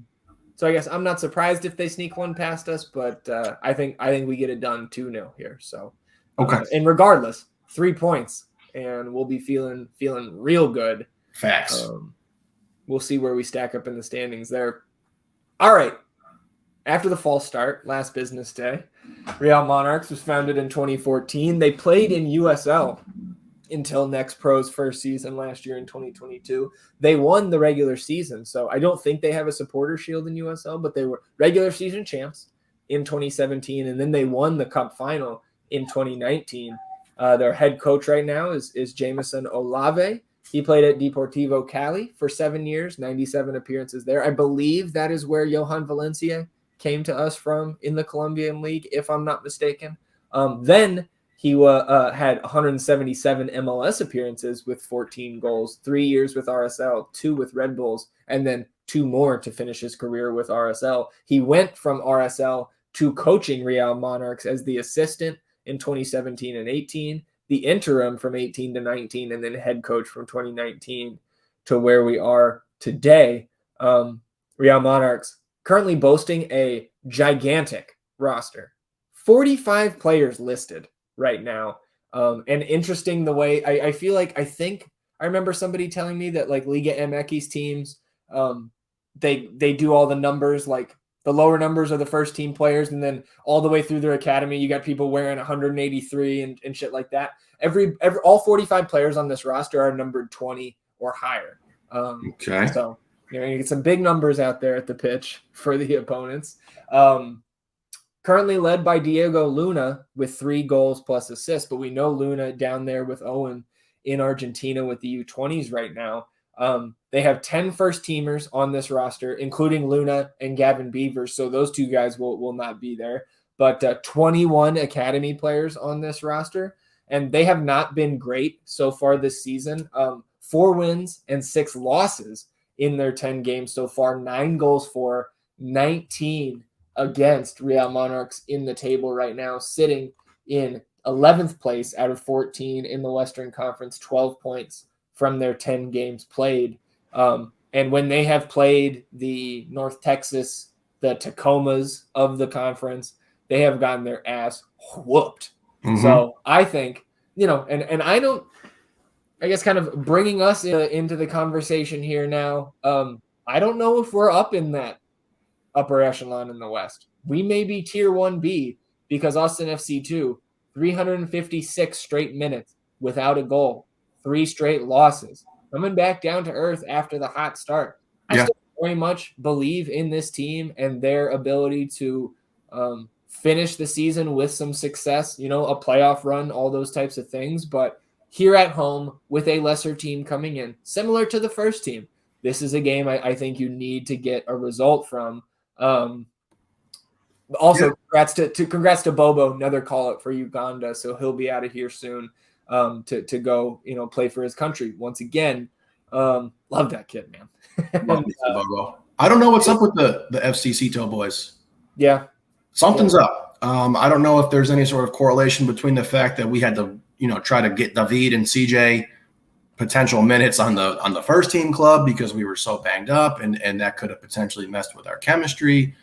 So I guess I'm not surprised if they sneak one past us, but I think we get it done 2-0 here. So okay. And regardless, 3 points, and we'll be feeling real good. Facts. We'll see where we stack up in the standings there. All right. After the false start, last business day, Real Monarchs was founded in 2014. They played in USL until Next Pro's first season last year in 2022. They won the regular season, so I don't think they have a supporter shield in USL, but they were regular season champs in 2017, and then they won the cup final in 2019. Their head coach right now is Jameson Olave. He played at Deportivo Cali for 7 years, 97 appearances there. I believe that is where Johan Valencia came to us from in the Colombian League, if I'm not mistaken. Then he had 177 MLS appearances with 14 goals, 3 years with RSL, 2 with Red Bulls, and then 2 more to finish his career with RSL. He went from RSL to coaching Real Monarchs as the assistant in 2017 and 18, the interim from 18 to 19, and then head coach from 2019 to where we are today. Real Monarchs currently boasting a gigantic roster, 45 players listed right now. And interesting the way I feel like I remember somebody telling me that Liga MX teams, they do all the numbers The lower numbers are the first team players, and then all the way through their academy, you got people wearing 183 and shit like that. All 45 players on this roster are numbered 20 or higher. Okay. So you get some big numbers out there at the pitch for the opponents. Currently led by Diego Luna with 3 goals plus assists, but we know Luna down there with Owen in Argentina with the U20s right now. They have 10 first-teamers on this roster, including Luna and Gavin Beavers, so those 2 guys will not be there. But 21 academy players on this roster, and they have not been great so far this season. 4 wins and 6 losses in their 10 games so far, 9 goals for, 19 against Real Monarchs in the table right now, sitting in 11th place out of 14 in the Western Conference, 12 points from their 10 games played. And when they have played the North Texas, the Tacomas of the conference, they have gotten their ass whooped. Mm-hmm. So I think, and I don't, I guess kind of bringing us into the conversation here now, I don't know if we're up in that upper echelon in the West. We may be tier 1B because Austin FC 2, 356 straight minutes without a goal, 3 straight losses, coming back down to earth after the hot start. I still very much believe in this team and their ability to finish the season with some success, a playoff run, all those types of things. But here at home with a lesser team coming in, similar to the first team, this is a game I think you need to get a result from. Congrats to Bobo, another call up for Uganda. So he'll be out of here soon to go, play for his country once again. Love that kid, man. Bobo. I don't know what's up with the FCC Toe boys. Yeah. Something's up. I don't know if there's any sort of correlation between the fact that we had to, try to get David and CJ potential minutes on the first team club because we were so banged up and that could have potentially messed with our chemistry.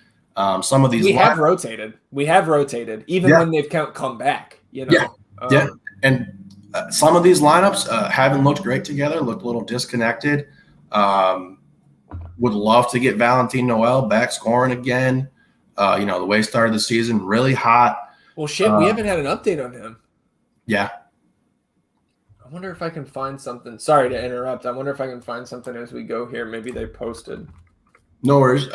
Some of these we have rotated even when they've come back, and some of these lineups haven't looked great together, looked a little disconnected. Would love to get Valentin Noel back scoring again. The way he started the season really hot. Well, shit, we haven't had an update on him. Yeah. I wonder if I can find something. Sorry to interrupt. I wonder if I can find something as we go here. Maybe they posted. No worries.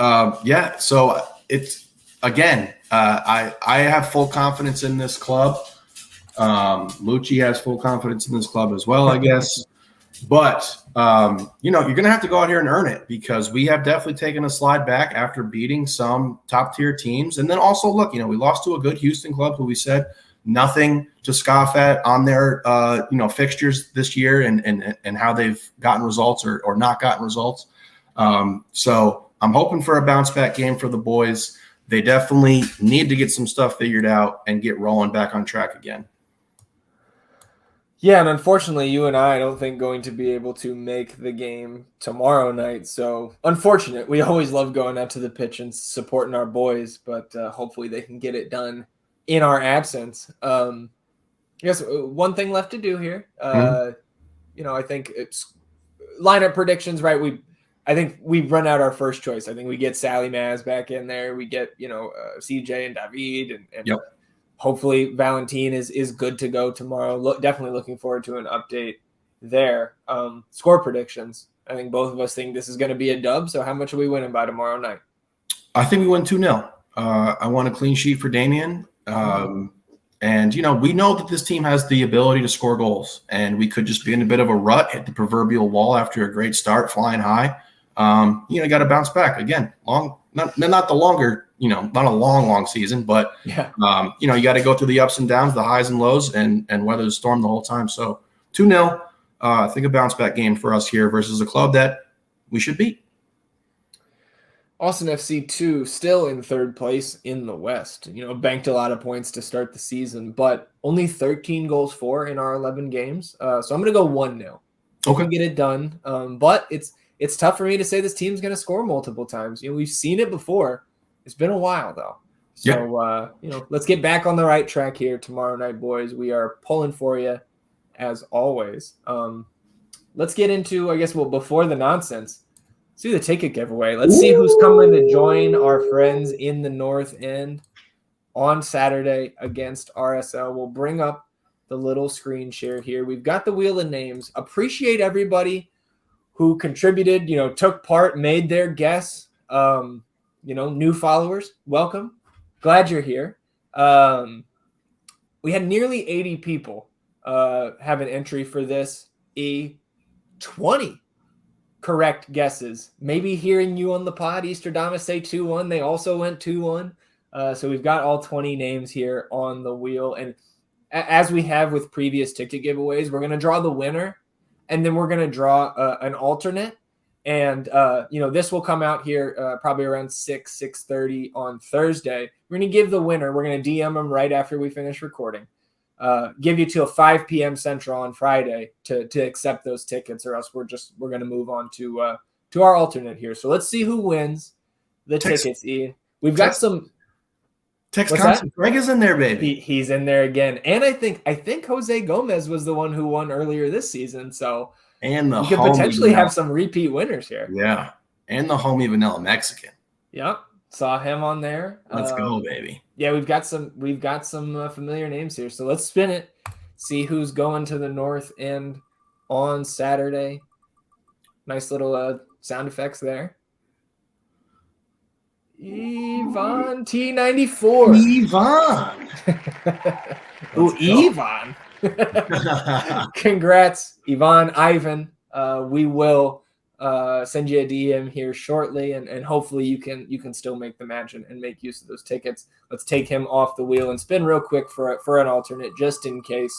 So it's, again, I have full confidence in this club. Lucci has full confidence in this club as well, I guess. But, you're going to have to go out here and earn it because we have definitely taken a slide back after beating some top-tier teams. And then also, look, we lost to a good Houston club who we said nothing to scoff at on their, fixtures this year and how they've gotten results or not gotten results. So I'm hoping for a bounce-back game for the boys. They definitely need to get some stuff figured out and get rolling back on track again. Yeah, and unfortunately, you and I don't think going to be able to make the game tomorrow night. So unfortunate. We always love going out to the pitch and supporting our boys, but hopefully they can get it done in our absence. I guess one thing left to do here. I think it's lineup predictions, right? I think we run out our first choice. I think we get Sally Maz back in there. We get, CJ and David and yep. Hopefully Valentin is good to go tomorrow. Definitely looking forward to an update there. Score predictions. I think both of us think this is going to be a dub. So how much are we winning by tomorrow night? I think we win 2-0. I want a clean sheet for Damien. And, we know that this team has the ability to score goals. And we could just be in a bit of a rut, hit the proverbial wall after a great start, flying high. Got to bounce back. Again, not the longer, not a long season, but, you got to go through the ups and downs, the highs and lows, and weather the storm the whole time. So 2-0, I think a bounce back game for us here versus a club that we should beat. Austin FC 2 still in third place in the West. Banked a lot of points to start the season, but only 13 goals for in our 11 games. So I'm going to go 1-0. Okay. Get it done. But it's tough for me to say this team's going to score multiple times. We've seen it before. It's been a while, though. So, let's get back on the right track here tomorrow night, boys. We are pulling for you, as always. Let's get into, before the nonsense, Let's do the ticket giveaway. Let's see who's coming to join our friends in the North End on Saturday against RSL. We'll bring up the little screen share here. We've got the wheel of names. Appreciate everybody who contributed, took part, made their guess. New followers, welcome. Glad you're here. We had nearly 80 people have an entry for this. 20 correct guesses. Maybe hearing you on the pod, Easterdamus say 2-1. They also went 2-1. So we've got all 20 names here on the wheel. And as we have with previous ticket giveaways, we're going to draw the winner, and then we're going to draw an alternate. And, this will come out here probably around 6:30 on Thursday. We're going to give the winner. We're going to DM them right after we finish recording. Give you till 5 p.m. Central on Friday to accept those tickets, or else we're going to move on to our alternate here. So let's see who wins the tickets, Ian. We've got some. Tex Thompson. Greg is in there, baby. He's in there again. And I think Jose Gomez was the one who won earlier this season. So we could potentially have some repeat winners here. Yeah. And the homie Vanilla Mexican. Yep. Saw him on there. Let's go, baby. Yeah, we've got some familiar names here. So let's spin it. See who's going to the North End on Saturday. Nice little sound effects there. Ivan T94. Ivan. Ivan. Congrats, Ivan. We will send you a DM here shortly, and hopefully you can still make the match and make use of those tickets. Let's take him off the wheel and spin real quick for an alternate, just in case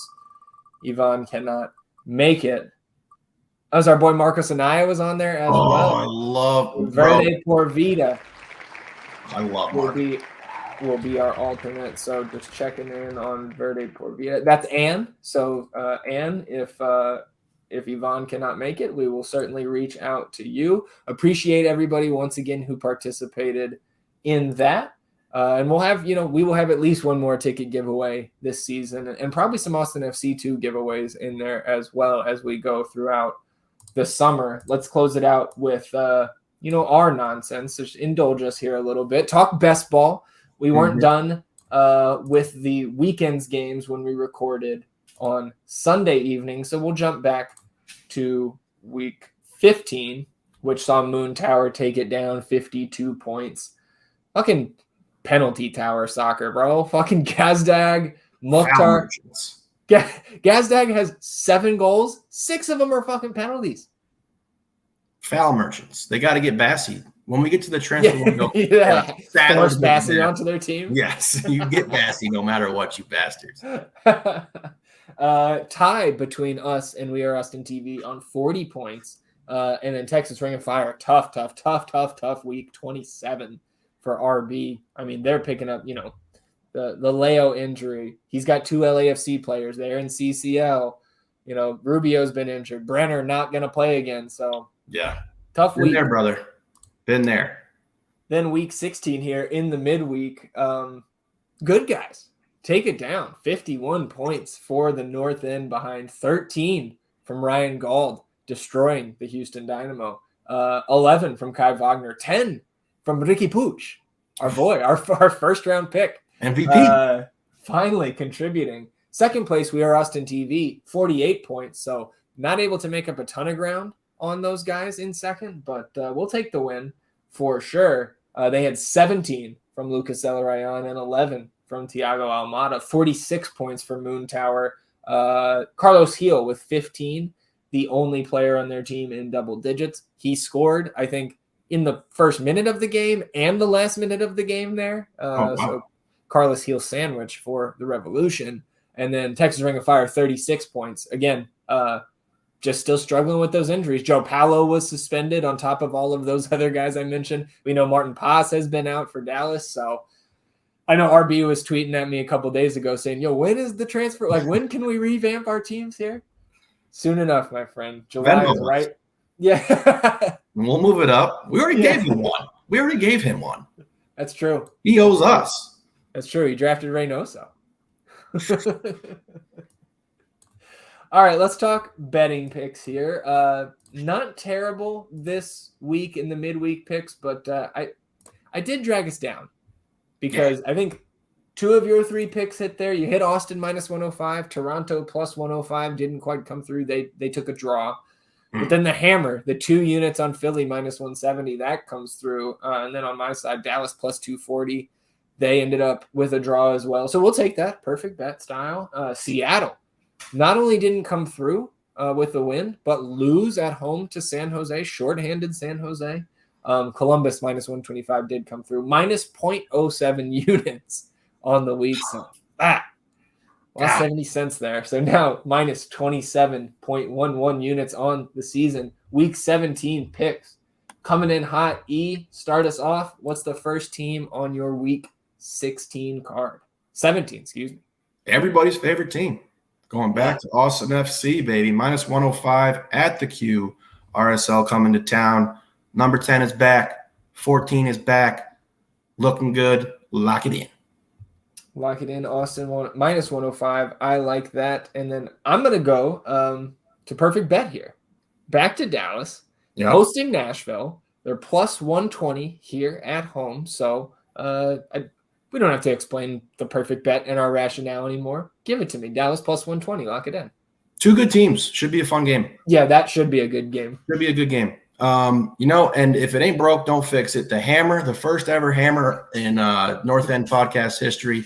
Ivan cannot make it. As our boy Marcos Anaya was on there as well. I love Verde por Vida. I love Marcos. Will be our alternate. So just checking in on Verde por Vida. That's Ann. So Ann, if Ivan cannot make it, we will certainly reach out to you. Appreciate everybody once again who participated in that. And we will have at least one more ticket giveaway this season, and probably some Austin FC2 giveaways in there as well as we go throughout the summer. Let's close it out with our nonsense. Just indulge us here a little bit. Talk best ball. We weren't done with the weekend's games when we recorded on Sunday evening. So we'll jump back to week 15, which saw Moon Tower take it down 52 points. Fucking penalty tower soccer, bro. Fucking Gazdag, Mukhtar. Gazdag has 7 goals. 6 of them are fucking penalties. Foul merchants. They got to get Bassey. When we get to the transfer window, force Bassey onto their team. Yes, you get Bassey no matter what, you bastards. Tied between us and We Are Austin TV on 40 points. And then Texas Ring of Fire, tough week 27 for RB. I mean, they're picking up, the Leo injury. He's got 2 LAFC players there in CCL. Rubio's been injured. Brenner not going to play again. So yeah, tough week. Been there, brother. Been there. Then week 16 here in the midweek. Good guys. Take it down. 51 points for the North End behind 13 from Ryan Gauld, destroying the Houston Dynamo. 11 from Kai Wagner. 10 from Ricky Puig, our boy, our first round pick. MVP. Finally contributing. Second place, We Are Austin TV, 48 points. So not able to make up a ton of ground on those guys in second, but we'll take the win for sure. They had 17 from Lucas Elarayan and 11 from Thiago Almada, 46 points for Moon Tower. Carlos Heel with 15, the only player on their team in double digits. He scored, I think, in the first minute of the game and the last minute of the game there. Wow. So Carlos Heel sandwich for the Revolution. And then Texas Ring of Fire, 36 points. Again, just still struggling with those injuries. Joe Paulo was suspended on top of all of those other guys I mentioned. We know Martin Paz has been out for Dallas. So I know RB was tweeting at me a couple days ago saying, when is the transfer? Like, when can we revamp our teams here? Soon enough, my friend. July is right. Yeah. We'll move it up. We already gave him one. That's true. He owes us. That's true. He drafted Reynoso. All right, let's talk betting picks here. not terrible this week in the midweek picks, but I did drag us down because I think 2 of your 3 picks hit there. You hit Austin minus 105, Toronto plus 105 didn't quite come through. They took a draw. But then the hammer, the 2 units on Philly minus 170, that comes through. And then on my side, Dallas plus 240. They ended up with a draw as well. So we'll take that. Perfect bet style. Seattle not only didn't come through with the win, but lose at home to San Jose, shorthanded San Jose. Columbus minus 125 did come through. Minus 0.07 units on the week. So lost 70 cents there. So now minus 27.11 units on the season. Week 17 picks. Coming in hot. Start us off. What's the first team on your week 16 card? 17, excuse me. Everybody's favorite team. Going back to Austin FC, baby. Minus 105 at the Q. RSL coming to town. Number 10 is back. 14 is back. Looking good. Lock it in. Lock it in, Austin, minus 105. I like that. And then I'm going to go to perfect bet here. Back to Dallas, hosting Nashville. They're plus 120 here at home. So we don't have to explain the perfect bet and our rationale anymore. Give it to me. Dallas plus 120. Lock it in. 2 good teams. Should be a fun game. Yeah, that should be a good game. Should be a good game. And if it ain't broke, don't fix it. The hammer, the first ever hammer in North End podcast history,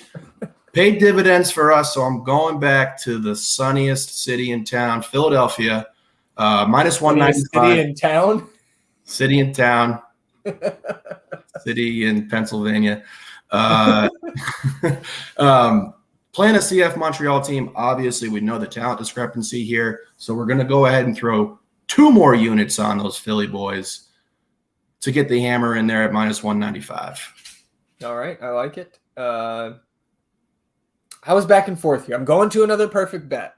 paid dividends for us. So I'm going back to the sunniest city in town, Philadelphia, minus 195. City in town? City in town. City in Pennsylvania. Playing a CF Montreal team, obviously we know the talent discrepancy here. So we're going to go ahead and throw 2 more units on those Philly boys to get the hammer in there at minus 195. All right. I like it. I was back and forth here. I'm going to another perfect bet,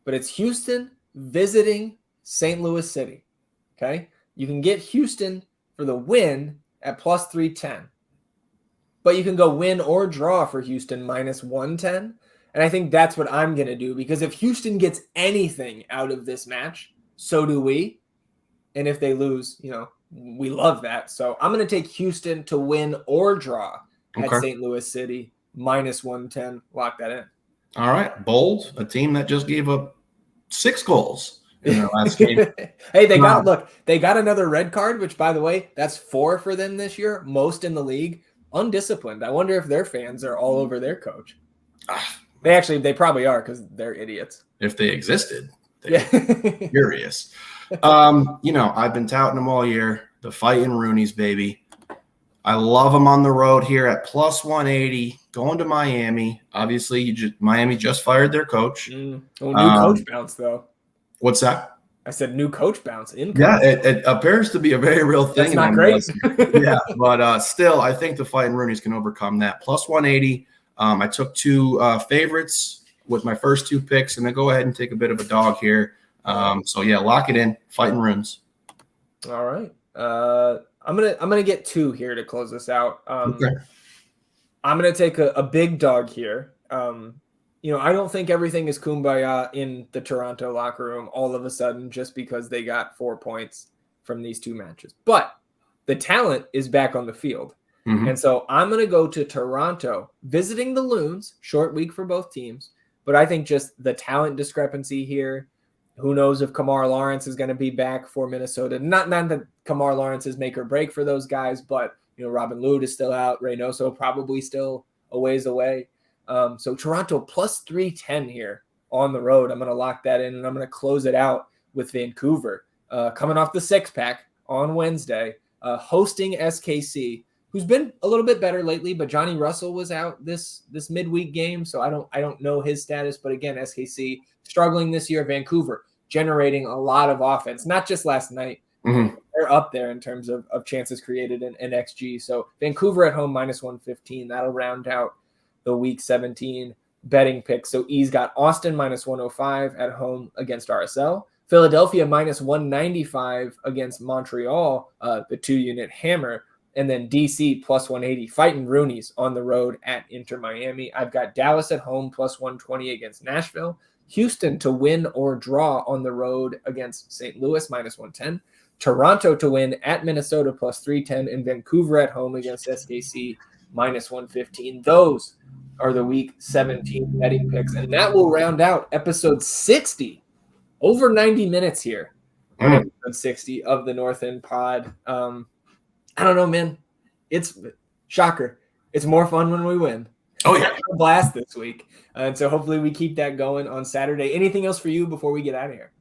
but it's Houston visiting St. Louis City. Okay. You can get Houston for the win at plus 310, but you can go win or draw for Houston minus 110. And I think that's what I'm going to do, because if Houston gets anything out of this match, so do we. And if they lose, we love that. So I'm going to take Houston to win or draw at St. Louis City, minus 110. Lock that in. All right. Bold, a team that just gave up 6 goals in their last game. Hey, they got another red card, which, by the way, that's 4 for them this year, most in the league. Undisciplined. I wonder if their fans are all over their coach. They probably are, because they're idiots. If they existed. Furious. I've been touting them all year. The fighting Roonies, baby. I love them on the road here at plus 180, going to Miami. Obviously, Miami just fired their coach. New coach bounce, though. What's that? I said new coach bounce. Yeah, it appears to be a very real thing. That's not great. Yeah, but still, I think the fighting Roonies can overcome that. Plus 180. I took 2 favorites with my first 2 picks, and then go ahead and take a bit of a dog here. Lock it in. Fighting Runes. All right. I'm gonna get 2 here to close this out. I'm gonna take a big dog here. I don't think everything is kumbaya in the Toronto locker room all of a sudden just because they got 4 points from these 2 matches. But the talent is back on the field. And so I'm going to go to Toronto, visiting the Loons, short week for both teams. But I think just the talent discrepancy here, who knows if Kamar Lawrence is going to be back for Minnesota. Not that Kamar Lawrence is make or break for those guys, but Robin Lod is still out. Reynoso probably still a ways away. So Toronto plus 310 here on the road. I'm going to lock that in, and I'm going to close it out with Vancouver. Coming off the 6-pack on Wednesday, hosting SKC, who's been a little bit better lately, but Johnny Russell was out this midweek game, so I don't know his status. But again, SKC struggling this year. Vancouver generating a lot of offense, not just last night. They're up there in terms of chances created in XG. So Vancouver at home minus 115. That'll round out the week 17 betting picks. So E's got Austin minus 105 at home against RSL. Philadelphia minus 195 against Montreal, the 2-unit hammer. And then DC plus 180, fighting Roonies on the road at Inter Miami. I've got Dallas at home plus 120 against Nashville. Houston to win or draw on the road against St. Louis, -110. Toronto to win at Minnesota, +310. And Vancouver at home against SKC, -115. Those are the Week 17 betting picks. And that will round out episode 60. Over 90 minutes here on episode 60 of the North End Pod. I don't know, man. It's shocker. It's more fun when we win. Oh, yeah. A blast this week. And so hopefully we keep that going on Saturday. Anything else for you before we get out of here?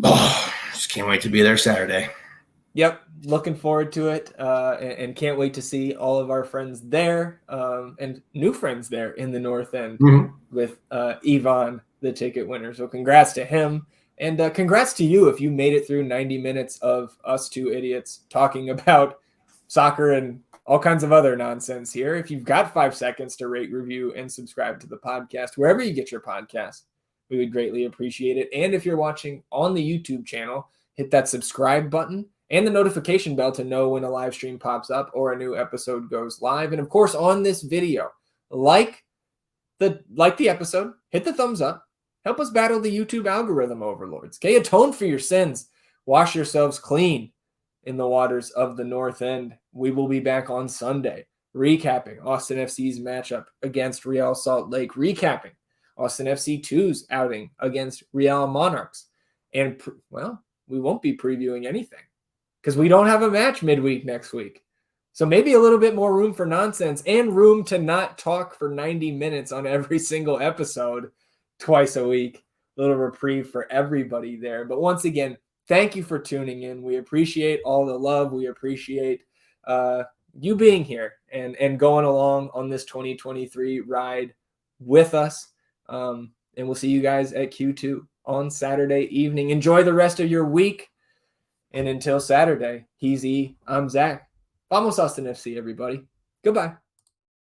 Oh, just can't wait to be there Saturday. Yep. Looking forward to it. And can't wait to see all of our friends there and new friends there in the North End with Yvonne, the ticket winner. So congrats to him. And congrats to you if you made it through 90 minutes of us two idiots talking about soccer and all kinds of other nonsense here. If you've got 5 seconds to rate, review, and subscribe to the podcast, wherever you get your podcast, we would greatly appreciate it. And if you're watching on the YouTube channel, hit that subscribe button and the notification bell to know when a live stream pops up or a new episode goes live. And of course, on this video, like the episode, hit the thumbs up. Help us battle the YouTube algorithm overlords. Okay, atone for your sins. Wash yourselves clean in the waters of the North End. We will be back on Sunday, recapping Austin FC's matchup against Real Salt Lake, recapping Austin FC 2's outing against Real Monarchs. And, we won't be previewing anything because we don't have a match midweek next week. So maybe a little bit more room for nonsense and room to not talk for 90 minutes on every single episode twice a week. A little reprieve for everybody there. But once again, thank you for tuning in. We appreciate all the love. We appreciate you being here and going along on this 2023 ride with us. And we'll see you guys at Q2 on Saturday evening. Enjoy the rest of your week. And until Saturday, he's E, I'm Zach. Vamos Austin FC, everybody. Goodbye.